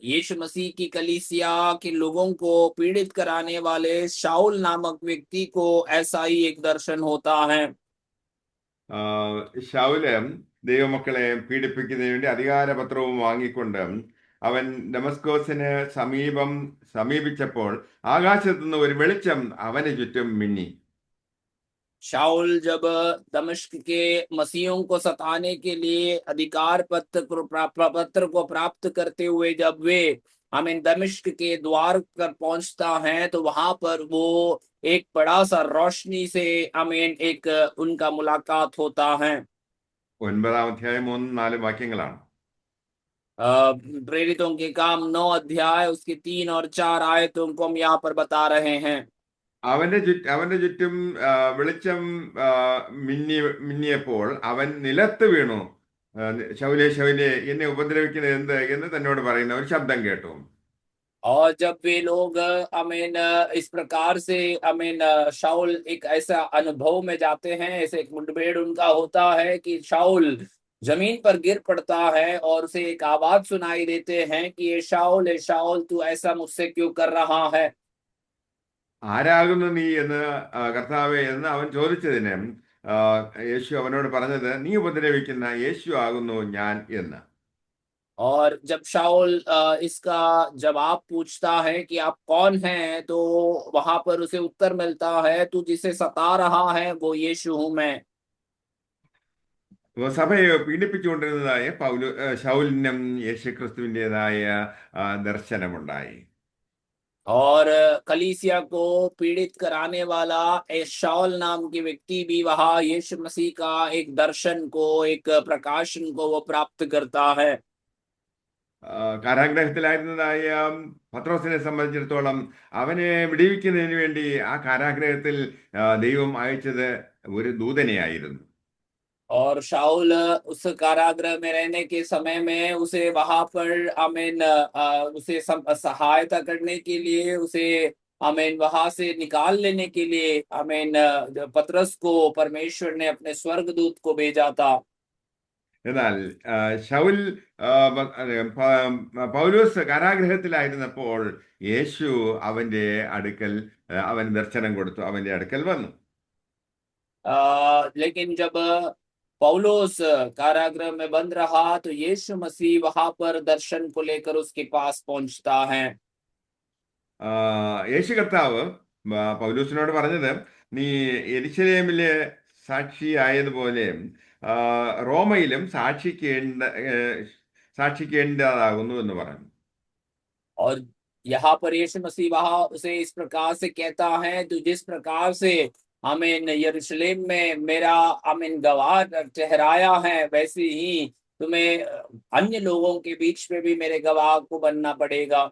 यीशु मसीह की कलीसिया के लोगों को पीड़ित कराने वाले शाऊल नामक व्यक्ति को ऐसा ही एक दर्शन होता है। ശൗല് ദൈവമക്കളെ പീഡിപ്പിക്കുന്നതിന് വേണ്ടി അധികാരപത്രവും വാങ്ങിക്കൊണ്ട് അവൻ ദമസ്കോസിന് സമീപിച്ചപ്പോൾ ആകാശത്തു നിന്ന് ഒരു വെളിച്ചം അവന് ചുറ്റും മിന്നി. शाऊल जब दमिश्क के मसीहों को सताने के लिए अधिकार पत्र को प्राप्त करते हुए जब वे आमीन दमिश्क के द्वार पर पहुंचता है तो वहां पर वो एक बड़ा सा रोशनी से आमीन एक उनका मुलाकात होता है। 9-ാം അധ്യായം 3-4 വാക്യങ്ങളാണ്. प्रेरितों के काम 9 अध्याय उसके 3 और 4 आयतों को हम यहाँ पर बता रहे हैं। അവന്റെ ചുറ്റും വെളിച്ചം മിന്നിയപ്പോൾ അവൻ നിലത്ത് വീണു. ശൗലേ ശൗലേ എന്നെ ഉപദ്രവിക്കുന്നത് എന്ത് എന്ന് തന്നോട് പറയുന്ന ഒരു ശബ്ദം കേട്ടു. और जब वे लोग आमीन इस प्रकार से आमीन शाऊल एक ऐसा अनुभव में जाते हैं, ऐसे एक मुठभेड़ उनका होता है कि शाऊल जमीन पर गिर पड़ता है और उसे एक आवाज सुनाई देते हैं कि ये शाऊल तू ऐसा मुझसे क्यों कर रहा है। ആരാകുന്നു നീ എന്ന് കർത്താവേ എന്ന് അവൻ ചോദിച്ചതിന് യേശു അവനോട് പറഞ്ഞത്, നീ ഉപദ്രവിക്കുന്ന യേശു ആകുന്നു ഞാൻ എന്ന്. और जब शाऊल इसका जवाब पूछता है कि आप कौन हैं, तो वहां पर उसे उत्तर मिलता है, तू जिसे सता रहा है वो यीशु हूं मैं। അപ്പോൾ സഭയെ പീഡിപ്പിച്ചുകൊണ്ടിരുന്നതായ ശൗലിനും യേശുക്രിസ്തുവിൻ്റെതായ ദർശനമുണ്ടായി. और कलीसिया को पीड़ित कराने वाला एक शाऊल नाम के व्यक्ति भी वहां यीशु मसीह का एक दर्शन को, एक प्रकाशन को वो प्राप्त करता है। കാരാഗ്രഹത്തിലായിരുന്നതായ പത്രോസിനെ സംബന്ധിച്ചിടത്തോളം അവനെ വിടുവിക്കുന്നതിന് വേണ്ടി ആ കാരാഗ്രഹത്തിൽ ദൈവം അയച്ചത് ഒരു ദൂതനെയായിരുന്നു. और शाऊल उस कारागृह में रहने के समय में उसे वहां पर आमीन उसे सहायता करने के लिए, उसे आमीन वहां से निकाल लेने के लिए आमीन पतरस को परमेश्वर ने अपने स्वर्गदूत को भेजा था। എന്നാൽ ശൗൽ പൗലോസ് കാരാഗ്രഹത്തിലായിരുന്നപ്പോൾ യേശു അവന്റെ അടുക്കൽ അവൻ ദർശനം കൊടുത്തു, അവന്റെ അടുക്കൽ വന്നു. लेकिन जब पौलुस कारागृह में बंद रहा तो यीशु मसीह वहां पर दर्शन को लेकर उसके पास पहुंचता है। യേശു കർത്താവ് പൗലോസിനോട് പറഞ്ഞത്, നീ യെരുശലേമിലെ സാക്ഷിയായതുപോലെ റോമയിലും സാക്ഷിക്കേണ്ടതാകുന്നു എന്ന് പറഞ്ഞു. और यहाँ पर यीशु मसीह वहां उसे इस प्रकार से कहता है, तू जिस प्रकार से हमें यरूशलेम में मेरा हमें गवाह ठहराया है, वैसे ही तुम्हें अन्य लोगों के बीच में भी मेरे गवाह को बनना पड़ेगा।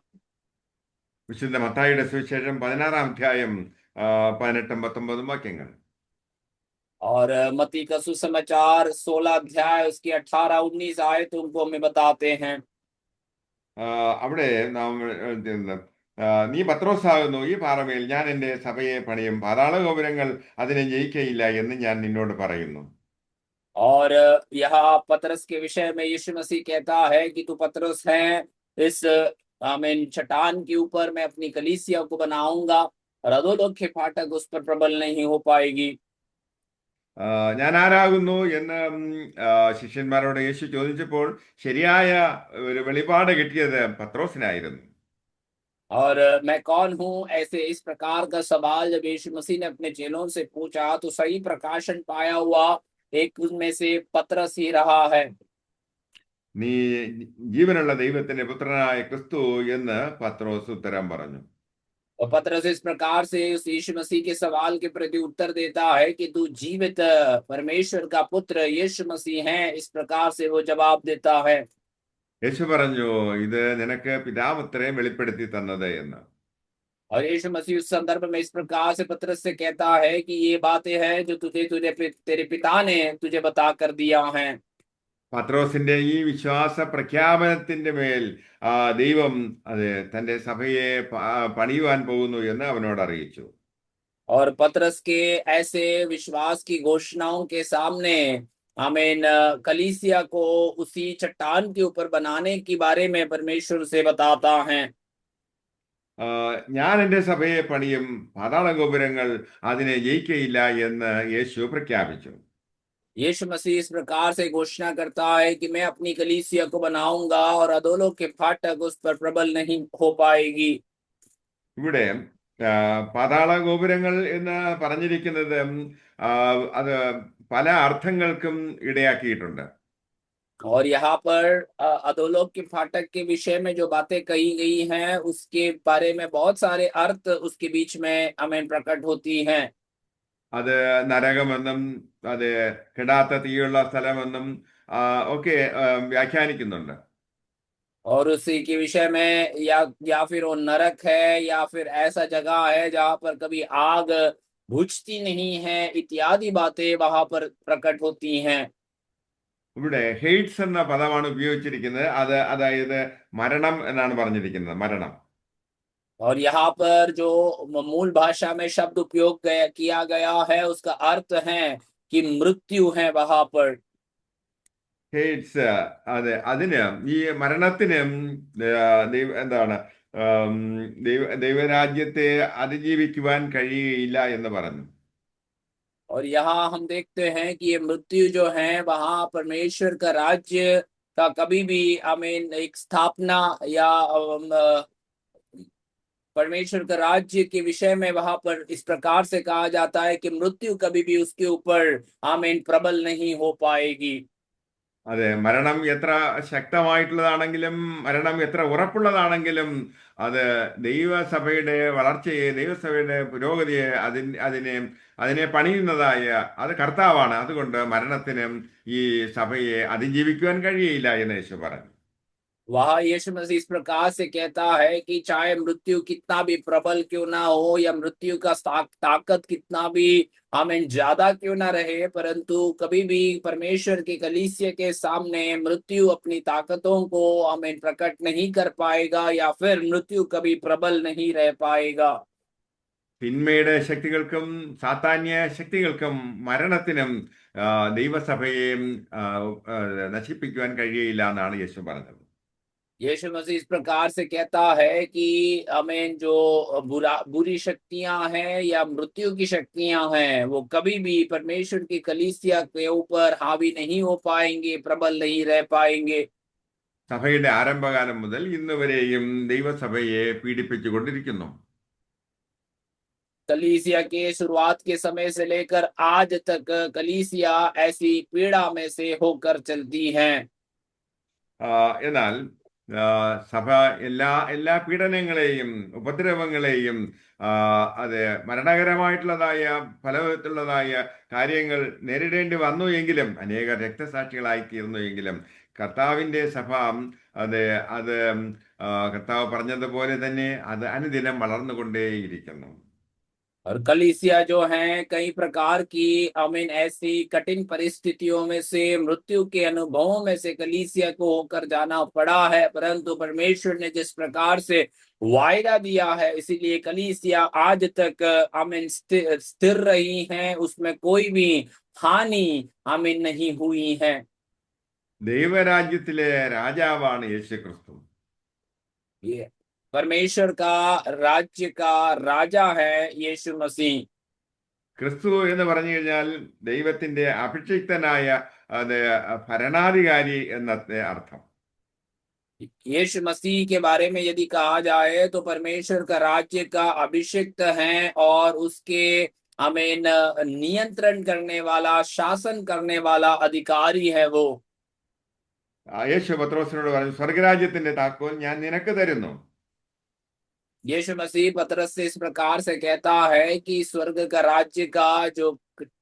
വിശുദ്ധ മത്തായിയുടെ സുവിശേഷം 16-ാം അധ്യായം 18-19 വാക്യങ്ങൾ. और मत्ती का सुसमाचार 16 अध्याय उसकी 18-19 आयत तुमको हमें बताते हैं। അവിടെ നാം നീ പത്രോസാകുന്നു, ഈ പാറമേൽ ഞാൻ എൻ്റെ സഭയെ പണിയും, പാതാള ഗോപുരങ്ങൾ അതിനെ ജയിക്കയില്ല എന്ന് ഞാൻ നിന്നോട് പറയുന്നു. और यहाँ पतरस के विषय में यीशु मसीह कहता है कि तू पतरस है, इस आमीन चट्टान के ऊपर मैं अपनी कलीसिया को बनाऊंगा और अधोलोक के फाटक उस पर प्रबल नहीं हो पाएगी। ഞാൻ ആരാകുന്നു എന്ന് ശിഷ്യന്മാരോട് യേശു ചോദിച്ചപ്പോൾ ശരിയായ ഒരു വെളിപാട് കിട്ടിയത് പത്രോസിനായിരുന്നു. और मैं कौन हूं, ऐसे इस प्रकार का सवाल जब यीशु मसीह ने अपने चेलों से पूछा तो सही प्रकाशन पाया हुआ एक उनमें से पतरस ही रहा है। നീ ജീവനുള്ള ദൈവത്തിന്റെ പുത്രനായ ക്രിസ്തു എന്ന് പത്രോസ് ഉത്തരം പറഞ്ഞു. और पतरस इस प्रकार से उस यीशु मसीह के सवाल के प्रति उत्तर देता है कि तू जीवित परमेश्वर का पुत्र यीशु मसीह है, इस प्रकार से वो जवाब देता है। യേശു പറഞ്ഞു, ഇത് നിനക്ക് പിതാവത്രേ വെളിപ്പെടുത്തി തന്നത് എന്ന്. और यीशु मसीह उस संदर्भ में इस प्रकार से पतरस से कहता है कि ये बातें हैं जो तुझे तुझे तेरे पिता ने तुझे बता कर दिया है। പത്രോസിന്റെ ഈ വിശ്വാസ പ്രഖ്യാപനത്തിന്റെ മേൽ ദൈവം തന്റെ സഭയെ പണിയുവാൻ പോകുന്നു എന്ന് അവനോട് അറിയിച്ചു. और पतरस के ऐसे विश्वास की घोषणाओं के सामने आमीन कलीसिया को उसी चट्टान के ऊपर बनाने के बारे में परमेश्वर से बताता है। ഞാൻ എൻ്റെ സഭയെ പണിയും, പാതാള ഗോപുരങ്ങൾ അതിനെ ജയിക്കയില്ല എന്ന് യേശു പ്രഖ്യാപിച്ചു. यीशु मसीह इस प्रकार से घोषणा करता है कि मैं अपनी कलीसिया को बनाऊंगा और अधोलोक के फाटक उस पर प्रबल नहीं हो पाएगी। ഇവിടെ പാതാള ഗോപുരങ്ങൾ എന്ന് പറഞ്ഞിരിക്കുന്നത് അത് പല അർത്ഥങ്ങൾക്കും ഇടയാക്കിയിട്ടുണ്ട്. और यहाँ पर अधोलोक के फाटक के विषय में जो बातें कही गई हैं उसके बारे में बहुत सारे अर्थ उसके बीच में हमें प्रकट होती हैं। അത് നരകമെന്നും അത് കെടാത്ത തീയുള്ള സ്ഥലമെന്നും ഒക്കെ വ്യാഖ്യാനിക്കുന്നുണ്ട്. और उसी के विषय में या फिर वो नरक है या फिर ऐसा जगह है जहाँ पर कभी आग बुझती नहीं है, इत्यादि बातें वहां पर प्रकट होती हैं। ഇവിടെ ഹെയ്റ്റ്സ് എന്ന പദമാണ് ഉപയോഗിച്ചിരിക്കുന്നത്. അതായത് മരണം എന്നാണ് പറഞ്ഞിരിക്കുന്നത്, മരണം. और यहाँ पर जो मूल भाषा में शब्द उपयोग किया गया है उसका अर्थ है कि मृत्यु है वहां पर। ഹെയ്റ്റ്സ് അതിന് ഈ മരണത്തിന് എന്താണ് ദൈവരാജ്യത്തെ അതിജീവിക്കുവാൻ കഴിയുകയില്ല എന്ന് പറഞ്ഞു. और यहाँ हम देखते हैं कि ये मृत्यु जो है वहां परमेश्वर का राज्य का कभी भी आमीन एक स्थापना या परमेश्वर का राज्य के विषय में वहां पर इस प्रकार से कहा जाता है कि मृत्यु कभी भी उसके ऊपर आमीन प्रबल नहीं हो पाएगी। അതെ, മരണം എത്ര ശക്തമായിട്ടുള്ളതാണെങ്കിലും മരണം എത്ര ഉറപ്പുള്ളതാണെങ്കിലും അത് ദൈവസഭയുടെ വളർച്ചയെ, ദൈവസഭയുടെ പുരോഗതിയെ, അതിനെ പണിയുന്നതായ അത് കർത്താവാണ്. അതുകൊണ്ട് മരണത്തിനും ഈ സഭയെ അതിജീവിക്കുവാൻ കഴിയയില്ല എന്ന് യേശു പറഞ്ഞു. वह यीशु मसीह इस प्रकार से कहता है कि चाहे मृत्यु कितना भी प्रबल क्यों ना हो या मृत्यु का ताकत कितना भी हमें ज्यादा क्यों ना रहे, परंतु कभी भी परमेश्वर के कलीसिया के सामने मृत्यु अपनी ताकतों को हमें प्रकट नहीं कर पाएगा या फिर मृत्यु कभी प्रबल नहीं रह पाएगा। തിന്മയുടെ ശക്തികൾക്കും സാത്താന്യ ശക്തികൾക്കും മരണത്തിനും ദൈവസഭയെ ആ, ആ, നശിപ്പിക്കുവാൻ കഴിയയില്ല എന്നാണ് യേശു പറഞ്ഞത്. यीशु मसीह इस प्रकार से कहता है कि हमें जो बुरी शक्तियां हैं या मृत्यु की शक्तियां हैं वो कभी भी परमेश्वर की कलीसिया के ऊपर हावी नहीं हो पाएंगे, प्रबल नहीं रह पाएंगे। സഭയുടെ ആരംഭകാലം മുതൽ ഇന്ന് വരെയും ദൈവസഭയെ പീഡിപ്പിച്ചു കൊണ്ടിരിക്കുന്നു. कलीसिया के शुरुआत के समय से लेकर आज तक कलीसिया ऐसी पीड़ा में से होकर चलती हैं। എന്നാൽ സഭ എല്ലാ എല്ലാ പീഡനങ്ങളെയും ഉപദ്രവങ്ങളെയും അത് മരണകരമായിട്ടുള്ളതായ ഫലവത്തുള്ളതായ കാര്യങ്ങൾ നേരിടേണ്ടി വന്നു എങ്കിലും, അനേക രക്തസാക്ഷികളായി തീർന്നു എങ്കിലും, കർത്താവിൻ്റെ സഭ അത് അത് കർത്താവ് പറഞ്ഞതുപോലെ തന്നെ അത് അനുദിനം വളർന്നുകൊണ്ടേയിരിക്കുന്നു. और कलीसिया जो है कई प्रकार की आमीन ऐसी कठिन परिस्थितियों में से, मृत्यु के अनुभवों में से कलीसिया को होकर जाना पड़ा है, परंतु परमेश्वर ने जिस प्रकार से वायदा दिया है इसीलिए कलीसिया आज तक आमीन स्थिर रही है, उसमें कोई भी हानि आमीन नहीं हुई है। ദൈവരാജ്യത്തിലെ രാജാവാണ് യേശു ക്രിസ്തു. ये परमेश्वर का राज्य का राजा है यीशु मसीह। ക്രിസ്തു എന്ന് പറഞ്ഞു കഴിഞ്ഞാൽ ദൈവത്തിന്റെ അഭിഷിക്തനായ അത് ഭരണാധികാരി എന്നത്തെ അർത്ഥം. यीशु मसीह के बारे में यदि कहा जाए तो परमेश्वर का राज्य का अभिषिक्त है और उसके हमें नियंत्रण करने वाला, शासन करने वाला अधिकारी है वो। യേശു പത്രോസിനോട് പറഞ്ഞു, സ്വർഗരാജ്യത്തിന്റെ താക്കോൽ ഞാൻ നിനക്ക് തരുന്നു. यीशु मसीह पतरस से इस प्रकार से कहता है कि स्वर्ग का राज्य का जो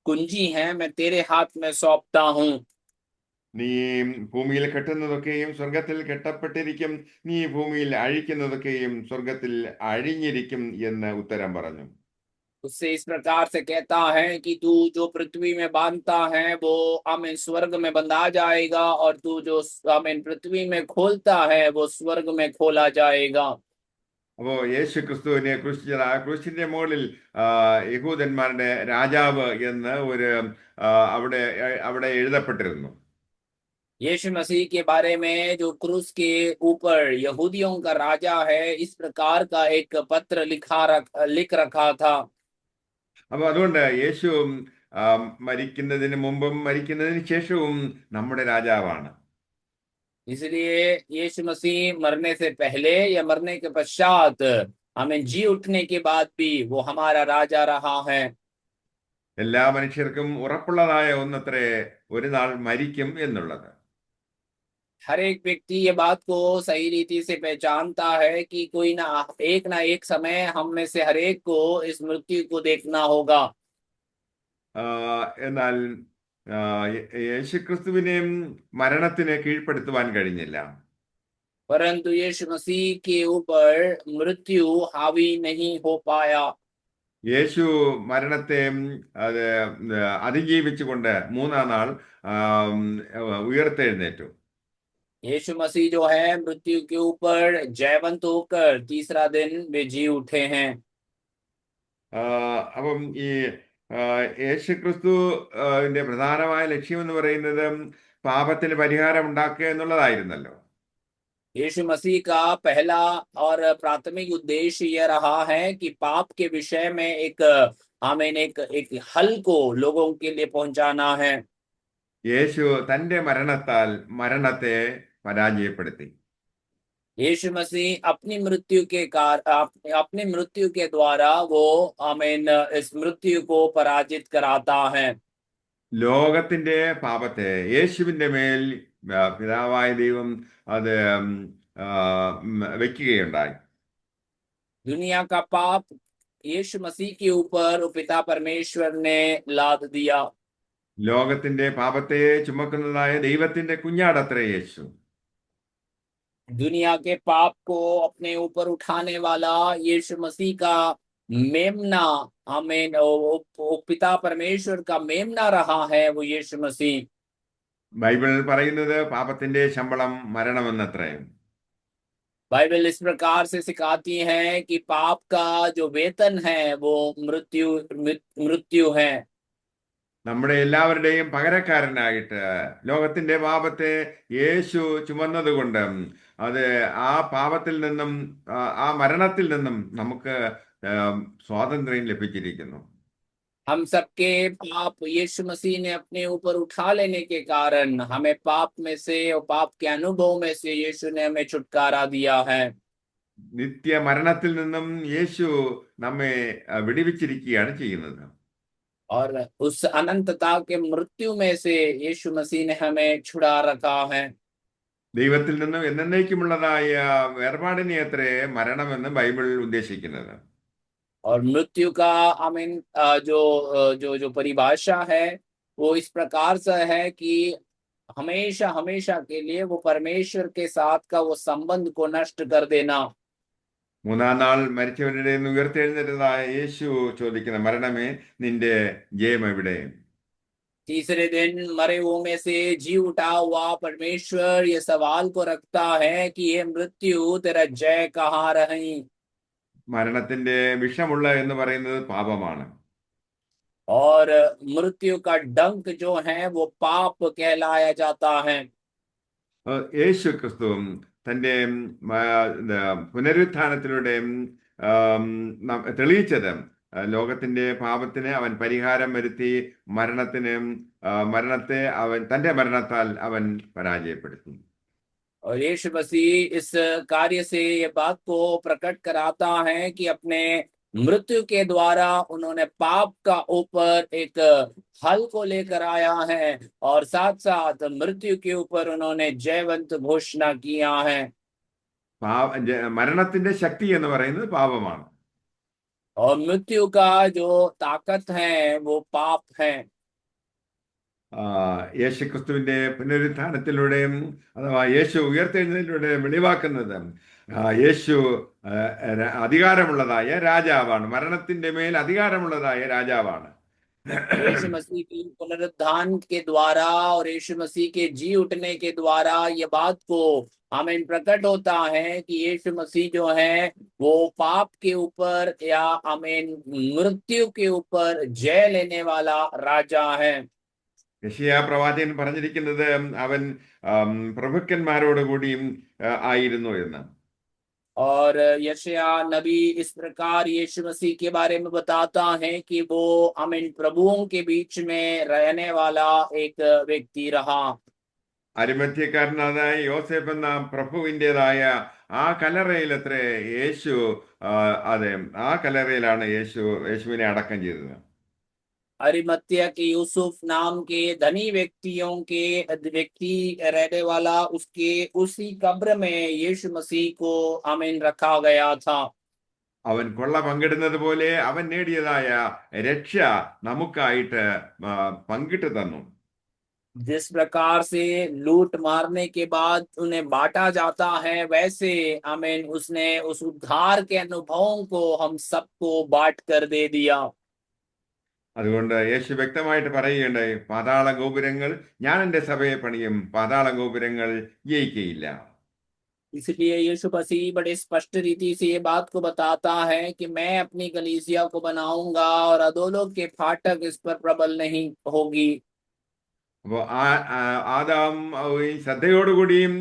कुंजी है मैं तेरे हाथ में सौंपता हूँ। നീ ഭൂമിയിൽ കെട്ടുന്നതൊക്കെയും സ്വർഗത്തിൽ കെട്ടപ്പെട്ടിരിക്കും, നീ ഭൂമിയിൽ അഴിക്കുന്നതൊക്കെയും സ്വർഗത്തിൽ അഴിഞ്ഞിരിക്കും എന്ന് ഉത്തരം പറഞ്ഞു. उससे इस प्रकार से कहता है कि तू जो पृथ्वी में बांधता है वो आमीन स्वर्ग में बंधा जाएगा और तू जो आमीन पृथ्वी में खोलता है वो स्वर्ग में खोला जाएगा। അപ്പോ യേശു ക്രിസ്തുവിനെ ക്രൂശിന്റെ മുകളിൽ യഹൂദന്മാരുടെ രാജാവ് എന്ന് ഒരു അവിടെ അവിടെ എഴുതപ്പെട്ടിരുന്നു. यीशु मसीह के बारे में जो क्रूस के ऊपर यहूदियों का राजा है इस प्रकार का एक पत्र लिख रखा था। അപ്പൊ അതുകൊണ്ട് യേശു മരിക്കുന്നതിന് മുമ്പും മരിക്കുന്നതിന് ശേഷവും നമ്മുടെ രാജാവാണ്. इसलिए यीशु मसीह मरने से पहले या मरने के पश्चात हमें जी उठने के बाद भी वो हमारा राजा रहा है। എല്ലാ മനുഷ്യർക്കും उറപ്പുള്ളതായ ഒന്നത്രേ ഒരു നാൾ മരിക്കും എന്നുള്ളത്. हर एक व्यक्ति ये बात को सही रीति से पहचानता है कि कोई ना एक समय हम में से हर एक को इस मृत्यु को देखना होगा। എന്നാൽ യേശുക്രിസ്തുവിനെയും മരണത്തിന് കീഴ്പ്പെടുത്തുവാൻ കഴിഞ്ഞില്ല. परंतु यीशु मसीह के ऊपर मृत्यु हावी नहीं हो पाया। യേശു മരണത്തെ അത് അതിജീവിച്ചുകൊണ്ട് മൂന്നാം നാൾ ഉയർത്തെഴുന്നേറ്റു. यीशु मसीह जो है मृत्यु के ऊपर जयवंत होकर तीसरा दिन वे जी उठे हैं। അപ്പം ഈ യേശുക്രിസ്തുവിന്റെ പ്രധാനമായ ലക്ഷ്യം എന്ന് പറയുന്നത് പാപത്തിന് പരിഹാരം ഉണ്ടാക്കുക എന്നുള്ളതായിരുന്നല്ലോ. यीशु मसीह का पहला और प्राथमिक उद्देश्य यह रहा है कि पाप के विषय में एक आमीन एक हल को लोगों के लिए पहुंचाना है। യേശു തന്റെ മരണത്താൽ മരണത്തെ പരാജയപ്പെടുത്തി. यीशु मसीह अपनी मृत्यु के अपनी मृत्यु के द्वारा वो आमीन इस मृत्यु को पराजित कराता है। ലോകത്തിന്റെ പാപത്തെ യേശുവിന്റെ മേൽ പിതാവായ ദൈവം അത് ആ, വെക്കുകയുണ്ടായി. दुनिया का पाप यीशु मसीह के ऊपर पिता परमेश्वर ने लाद दिया। ലോകത്തിന്റെ പാപത്തെ ചുമക്കുന്നതായ ദൈവത്തിന്റെ കുഞ്ഞാടത്രേ യേശു. दुनिया के पाप को अपने ऊपर उठाने वाला यीशु मसीह का मेमना, आमीन, वो पिता परमेश्वर का मेमना रहा है वो यीशु मसीह। ബൈബിൾ പറയുന്നത് പാപത്തിന്റെ ശമ്പളം മരണമെന്നത്രേ. बाइबल इस प्रकार से सिखाती है कि पाप का जो वेतन है वो मृत्यु है। നമ്മുടെ എല്ലാവരുടെയും പകരക്കാരനായിട്ട് ലോകത്തിന്റെ പാപത്തെ യേശു ചുമന്നത് കൊണ്ട് അത് ആ പാപത്തിൽ നിന്നും ആ മരണത്തിൽ നിന്നും നമുക്ക് സ്വാതന്ത്ര്യം ലഭിച്ചിരിക്കുന്നു. हम सबके पाप यीशु मसीह ने अपने ऊपर उठा लेने के कारण हमें पाप में से और पाप के अनुभव में से यीशु ने हमें छुटकारा दिया है। നിത്യ മരണത്തിൽ നിന്നും യേശു നമ്മെ വിടുവിച്ചിരിക്കുകയാണ് ചെയ്യുന്നത്. और उस अनंतता के मृत्यु में से यीशु मसीह ने हमें छुड़ा रखा है। ദൈവത്തിൽ നിന്നും എന്നേക്കുമുള്ളതായ വേർപാടിനെ അത്രേ മരണമെന്ന് ബൈബിൾ ഉദ്ദേശിക്കുന്നത്. और मृत्यु का आमीन जो जो जो परिभाषा है वो इस प्रकार से है कि हमेशा हमेशा के लिए वो परमेश्वर के साथ का वो संबंध को नष्ट कर देना। മൂന്നാം നാൾ മരിച്ചവരുടെ ഉയർത്തെഴുന്നേറ്റതായ യേശു ചോദിക്കുന്ന മരണമേ നിന്റെ ജയം എവിടെ? तीसरे दिन मरे हुओं में से जी उठा हुआ परमेश्वर ये सवाल को रखता है कि ये मृत्यु तेरा जय कहाँ रही। മരണത്തിന്റെ വിഷമുള്ള എന്ന് പറയുന്നത് പാപമാണ്. और मृत्यु का डंक जो है वो पाप कहलाया जाता है। യേശു ക്രിസ്തു തന്റെ പുനരുത്ഥാനത്തിലൂടെ തെളിയിച്ചത് ലോകത്തിന്റെ പാപത്തിന് അവൻ പരിഹാരം വരുത്തി മരണത്തെ അവൻ തന്റെ മരണത്താൽ അവൻ പരാജയപ്പെടുത്തി. और यीशु मसीह इस कार्य से ये बात को प्रकट कराता है कि अपने मृत्यु के द्वारा उन्होंने पाप का ऊपर एक हल को लेकर आया है और साथ साथ मृत्यु के ऊपर उन्होंने जयवंत घोषणा किया है। മരണത്തിന്റെ ശക്തി എന്ന് പറയുന്നത് പാപമാണ്. और मृत्यु का जो ताकत है वो पाप है। യേശു ക്രിസ്തുവിന്റെ പുനരുത്ഥാനത്തിലൂടെയും അഥവാ യേശു ഉയർത്തെഴുന്നേറ്റിലൂടെ വെളിവാക്കുന്നത് യേശു അധികാരമുള്ളതായ രാജാവാണ്, മരണത്തിന്റെ മേൽ അധികാരമുള്ളതായ രാജാവാണ്. यीशु मसीह के पुनरुत्थान के द्वारा और यीशु मसीह के जी उठने के द्वारा ये बात को हमें प्रकट होता है कि यीशु मसीह जो है वो पाप के ऊपर या हमें मृत्यु के ऊपर जय लेने वाला राजा है। യെശയ്യാ പ്രവാചകൻ പറഞ്ഞിരിക്കുന്നത് അവൻ പ്രഭുക്കന്മാരോട് കൂടിയും ആയിരുന്നു എന്ന്. और यशाया नबी इस प्रकार यीशु मसीह के बारे में बताता है कि वो हमें प्रभुओं के बीच में रहने वाला एक व्यक्ति रहा। അരിമത്യക്കാരനായ യോസേഫ് എന്ന പ്രഭുവിൻ്റെതായ ആ കല്ലറയിലത്രേ യേശു അതെ ആ കല്ലറയിലാണ് യേശുവിനെ അടക്കം ചെയ്തത്. अरिमत्या के यूसुफ नाम के धनी व्यक्ति रहने वाला उसके उसी कब्र में यीशु मसीह को आमीन रखा गया था। അവൻ കൊള്ള പങ്കിടുന്നത് പോലെ അവൻ നേടിയതായ രക്ഷ നമുക്കായിട്ട് പങ്കിട്ട് തന്നു. जिस प्रकार से लूट मारने के बाद उन्हें बांटा जाता है वैसे आमीन उसने उस उद्धार के अनुभवों को हम सबको बांट कर दे दिया। അതുകൊണ്ട് യേശു വ്യക്തമായിട്ട് പറയുകയുണ്ടായി, പാതാള ഗോപുരങ്ങൾ ഞാൻ എൻ്റെ സഭയെ പണിയും, പാതാള ഗോപുരങ്ങൾ ജയിക്കയില്ല. इसलिए यीशु मसीह बड़े स्पष्ट रीति से ये बात को बताता है कि मैं अपनी कलीसिया को बनाऊंगा और अधोलोक के फाटक इस पर प्रबल नहीं होगी। അപ്പോൾ ആദാം ഈ ശ്രദ്ധയോടുകൂടിയും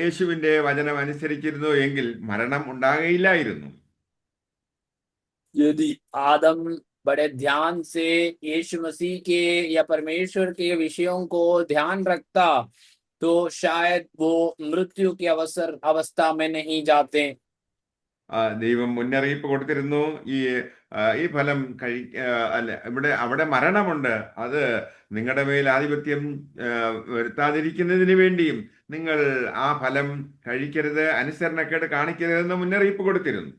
യേശുവിൻ്റെ വചനം അനുസരിച്ചിരുന്നു എങ്കിൽ മരണം ഉണ്ടാകയില്ലായിരുന്നു. यदि आदम बड़े ध्यान से यीशु मसीह के या परमेश्वर के विषयों को ध्यान रखता, तो शायद वो मृत्यु की अवस्था में नहीं जाते। ദൈവം മുന്നറിയിപ്പ് കൊടുത്തിരുന്നു, ഈ ഈ ഫലം അല്ല, അവിടെ മരണമുണ്ട്, അത് നിങ്ങളുടെ മേൽ ആധിപത്യം വരുത്താതിരിക്കുന്നതിന് വേണ്ടിയും നിങ്ങൾ ആ ഫലം കഴിക്കരുത്, അനുസരണക്കേട് കാണിക്കരുതെന്ന് മുന്നറിയിപ്പ് കൊടുത്തിരുന്നു.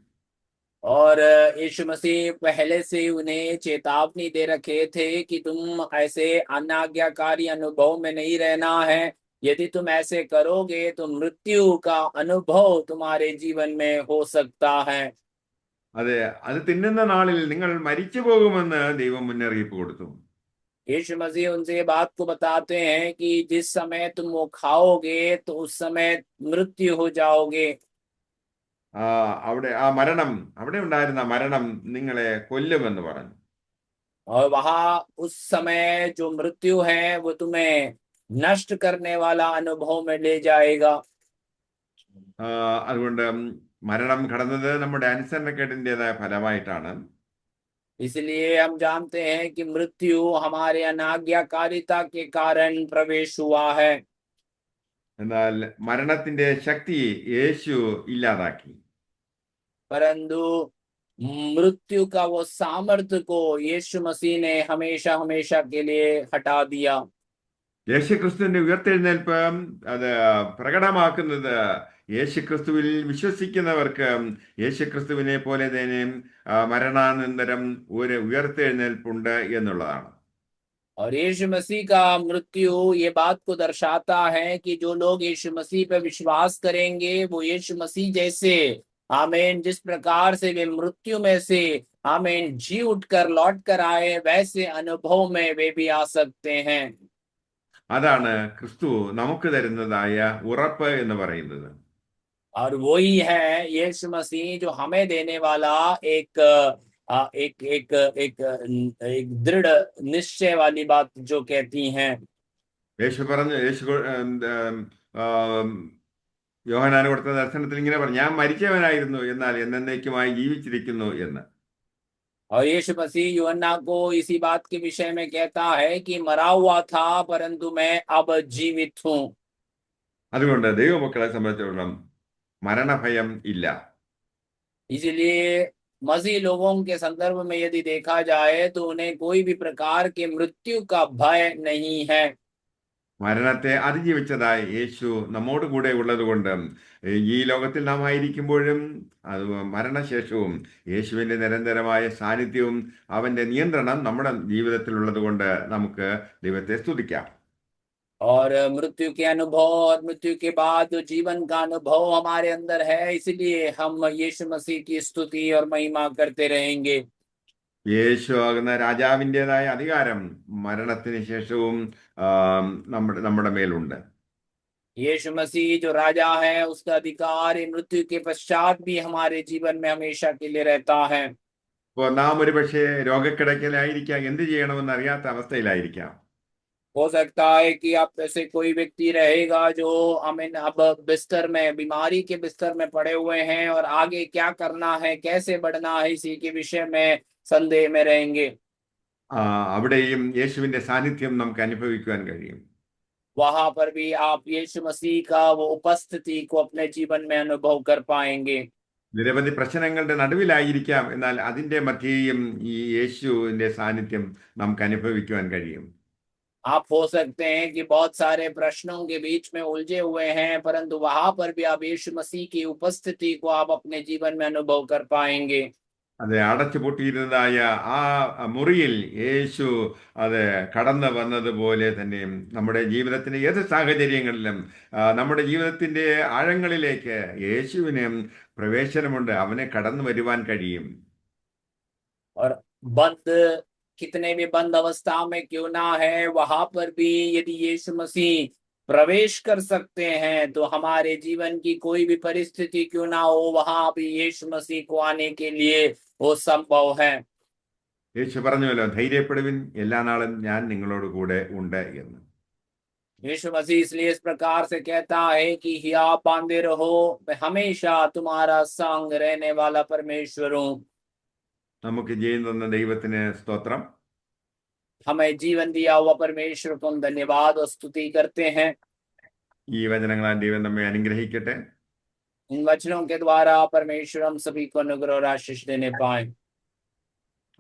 और यीशु मसीह पहले से उन्हें चेतावनी दे रखे थे कि तुम ऐसे अनाज्ञाकारी अनुभव में नहीं रहना है। यदि तुम ऐसे करोगे तो मृत्यु का अनुभव तुम्हारे जीवन में हो सकता है। അതെ, അത് തിന്നുന്ന നാളിൽ നിങ്ങൾ മരിച്ചു പോകുമെന്ന് ദൈവം മുന്നറിയിപ്പ് കൊടുത്തു. यीशु मसीह उनसे ये बात को बताते हैं कि जिस समय तुम वो खाओगे तो उस समय मृत्यु हो जाओगे। അവിടെ അവിടെ ഉണ്ടായിരുന്ന മരണം നിങ്ങളെ കൊല്ലുമെന്ന് പറഞ്ഞു. और वहां उस समय जो मृत्यु है वो तुम्हें नष्ट करने वाला अनुभव में ले जाएगा। അതുകൊണ്ട് മരണം കടന്നത് നമ്മുടെ അനുസരണക്കേടിൻ്റെതായ ഫലമായിട്ടാണ്. इसलिए हम जानते हैं कि मृत्यु हमारे अनाज्ञाकारिता के कारण प्रवेश हुआ है। എന്നാൽ മരണത്തിന്റെ ശക്തി യേശു ഇല്ലാതാക്കി. परंतु मृत्यु का वो सामर्थ्य को यीशु मसीह ने हमेशा हमेशा के लिए हटा दिया। യേശുക്രിസ്തുവിന്റെ ഉയർത്തെഴുന്നേൽപ്പ് അത് പ്രകടമാക്കുന്നത് യേശുക്രിസ്തുവിൽ വിശ്വസിക്കുന്നവർക്ക് യേശുക്രിസ്തുവിനെ പോലെ തന്നെ മരണാനന്തരം ഒരു ഉയർത്തെഴുന്നേൽപ്പുണ്ട് എന്നുള്ളതാണ്. और यीशु मसीह का मृत्यु ये बात को दर्शाता है कि जो लोग यीशु मसीह पर विश्वास करेंगे वो यीशु मसीह जैसे आमीन जिस प्रकार से वे मृत्यु में से आमीन जी उठकर लौट कर आए, वैसे अनुभव में वे भी आ सकते हैं। അതാണ് ക്രിസ്തു നമുക്ക് തരുന്നതായ ഉറപ്പ് എന്ന് പറയുന്നത്. और वही है यीशु मसीह जो हमें देने वाला एक एक एक एक एक दृढ़ निश्चय वाली बात जो कहती हैं। യേശു യോഹന്നാന് കൊടുത്ത ദർശനത്തിൽ ഇങ്ങനെ പറഞ്ഞു, ഞാൻ മരിച്ചവനായിരുന്നു എന്നാൽ എന്നേക്കുമായി ജീവിച്ചിരിക്കുന്നു എന്ന്. और यीशु मसीह यूहन्ना को इसी बात के विषय में कहता है कि मरा हुआ था परंतु मैं अब जीवित हूँ। അതുകൊണ്ട് ദൈവമക്കളെ സംബന്ധിച്ചിടത്തോളം മരണഭയം ഇല്ല. इसलिए मसीह लोगों के संदर्भ में यदि देखा जाए तो उन्हें कोई भी प्रकार के मृत्यु का भय नहीं है। മരണത്തെ അതിജീവിച്ചതായി യേശു നമ്മോട് കൂടെ ഉള്ളത് കൊണ്ട് ഈ ലോകത്തിൽ നാം ആയിരിക്കുമ്പോഴും അത് മരണശേഷവും യേശുവിൻ്റെ നിരന്തരമായ സാന്നിധ്യവും അവൻ്റെ നിയന്ത്രണം നമ്മുടെ ജീവിതത്തിലുള്ളത് കൊണ്ട് നമുക്ക് ദൈവത്തെ സ്തുതിക്കാം. और मृत्यु के अनुभव और मृत्यु के बाद जो जीवन का अनुभव हमारे अंदर है, इसलिए हम यीशु मसीह की स्तुति और महिमा करते रहेंगे। യേശു ആകുന്ന രാജാവിൻ്റെതായ അധികാരം മരണത്തിന് ശേഷവും നമ്മുടെ മേലുണ്ട്. यीशु मसीह जो राजा है उसका अधिकार मृत्यु के पश्चात भी हमारे जीवन में हमेशा के लिए रहता है। ഇപ്പോൾ നാം ഒരു പക്ഷേ രോഗക്കിടക്കലായിരിക്കാം, എന്ത് ചെയ്യണമെന്ന് അറിയാത്ത അവസ്ഥയിലായിരിക്കാം. हो सकता है कि आप ऐसे कोई व्यक्ति रहेगा जो आमीन अब बिस्तर में, बीमारी के बिस्तर में पड़े हुए हैं और आगे क्या करना है, कैसे बढ़ना है, इसी के विषय में संदेह में रहेंगे। അവിടെയും യേശുവിൻ്റെ സാന്നിധ്യം നമുക്ക് അനുഭവിക്കുവാൻ കഴിയും. वहां पर भी आप यीशु मसीह का वो उपस्थिति को अपने जीवन में अनुभव कर पाएंगे। നിരവധി പ്രശ്നങ്ങളുടെ നടുവിലായിരിക്കാം, എന്നാൽ അതിൻ്റെ മധ്യേയും ഈ യേശുവിൻ്റെ സാന്നിധ്യം നമുക്ക് അനുഭവിക്കുവാൻ കഴിയും. आप हो सकते हैं कि बहुत सारे प्रश्नों के बीच में उलझे हुए हैं, परंतु वहां पर भी आप यीशु मसीह की उपस्थिति को आप अपने जीवन में अनुभव कर पाएंगे। അത് അടച്ചു പൂട്ടിയിരുന്നതായ ആ മുറിയിൽ യേശു അത് കടന്നു വന്നതുപോലെ തന്നെ നമ്മുടെ ജീവിതത്തിന്റെ ഏത് സാഹചര്യങ്ങളിലും നമ്മുടെ ജീവിതത്തിന്റെ ആഴങ്ങളിലേക്ക് യേശുവിന് പ്രവേശനമുണ്ട്, അവനെ കടന്നു വരുവാൻ കഴിയും. और बंद कितने भी बंद अवस्था में क्यों ना है, वहां पर भी यदि यीशु मसीह प्रवेश कर सकते हैं तो हमारे जीवन की कोई भी परिस्थिति क्यों ना हो, वहां भी यीशु मसीह को आने के लिए वो संभव है। യേശു പറഞ്ഞല്ലോ, ധൈര്യപ്പെടുവിൻ, എല്ലാ നാളും ഞാൻ നിങ്ങളോട് കൂടെ ഉണ്ട് എന്ന്. यीशु मसीह इसलिए इस प्रकार से कहता है कि हिया बांधे रहो, मैं हमेशा तुम्हारा संग रहने वाला परमेश्वर हूँ। നമുക്ക് ജീവൻ തന്ന ദൈവത്തിന് സ്തോത്രം. हमें जीवन दिया हुआ परमेश्वर को हम धन्यवाद और स्तुति करते हैं। ഈ വചനങ്ങളാൽ ദൈവം നമ്മെ അനുഗ്രഹിക്കട്ടെ. इन वचनों के द्वारा परमेश्वर हम सभी को अनुग्रह और आशीष देने पाए।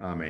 ആമേൻ.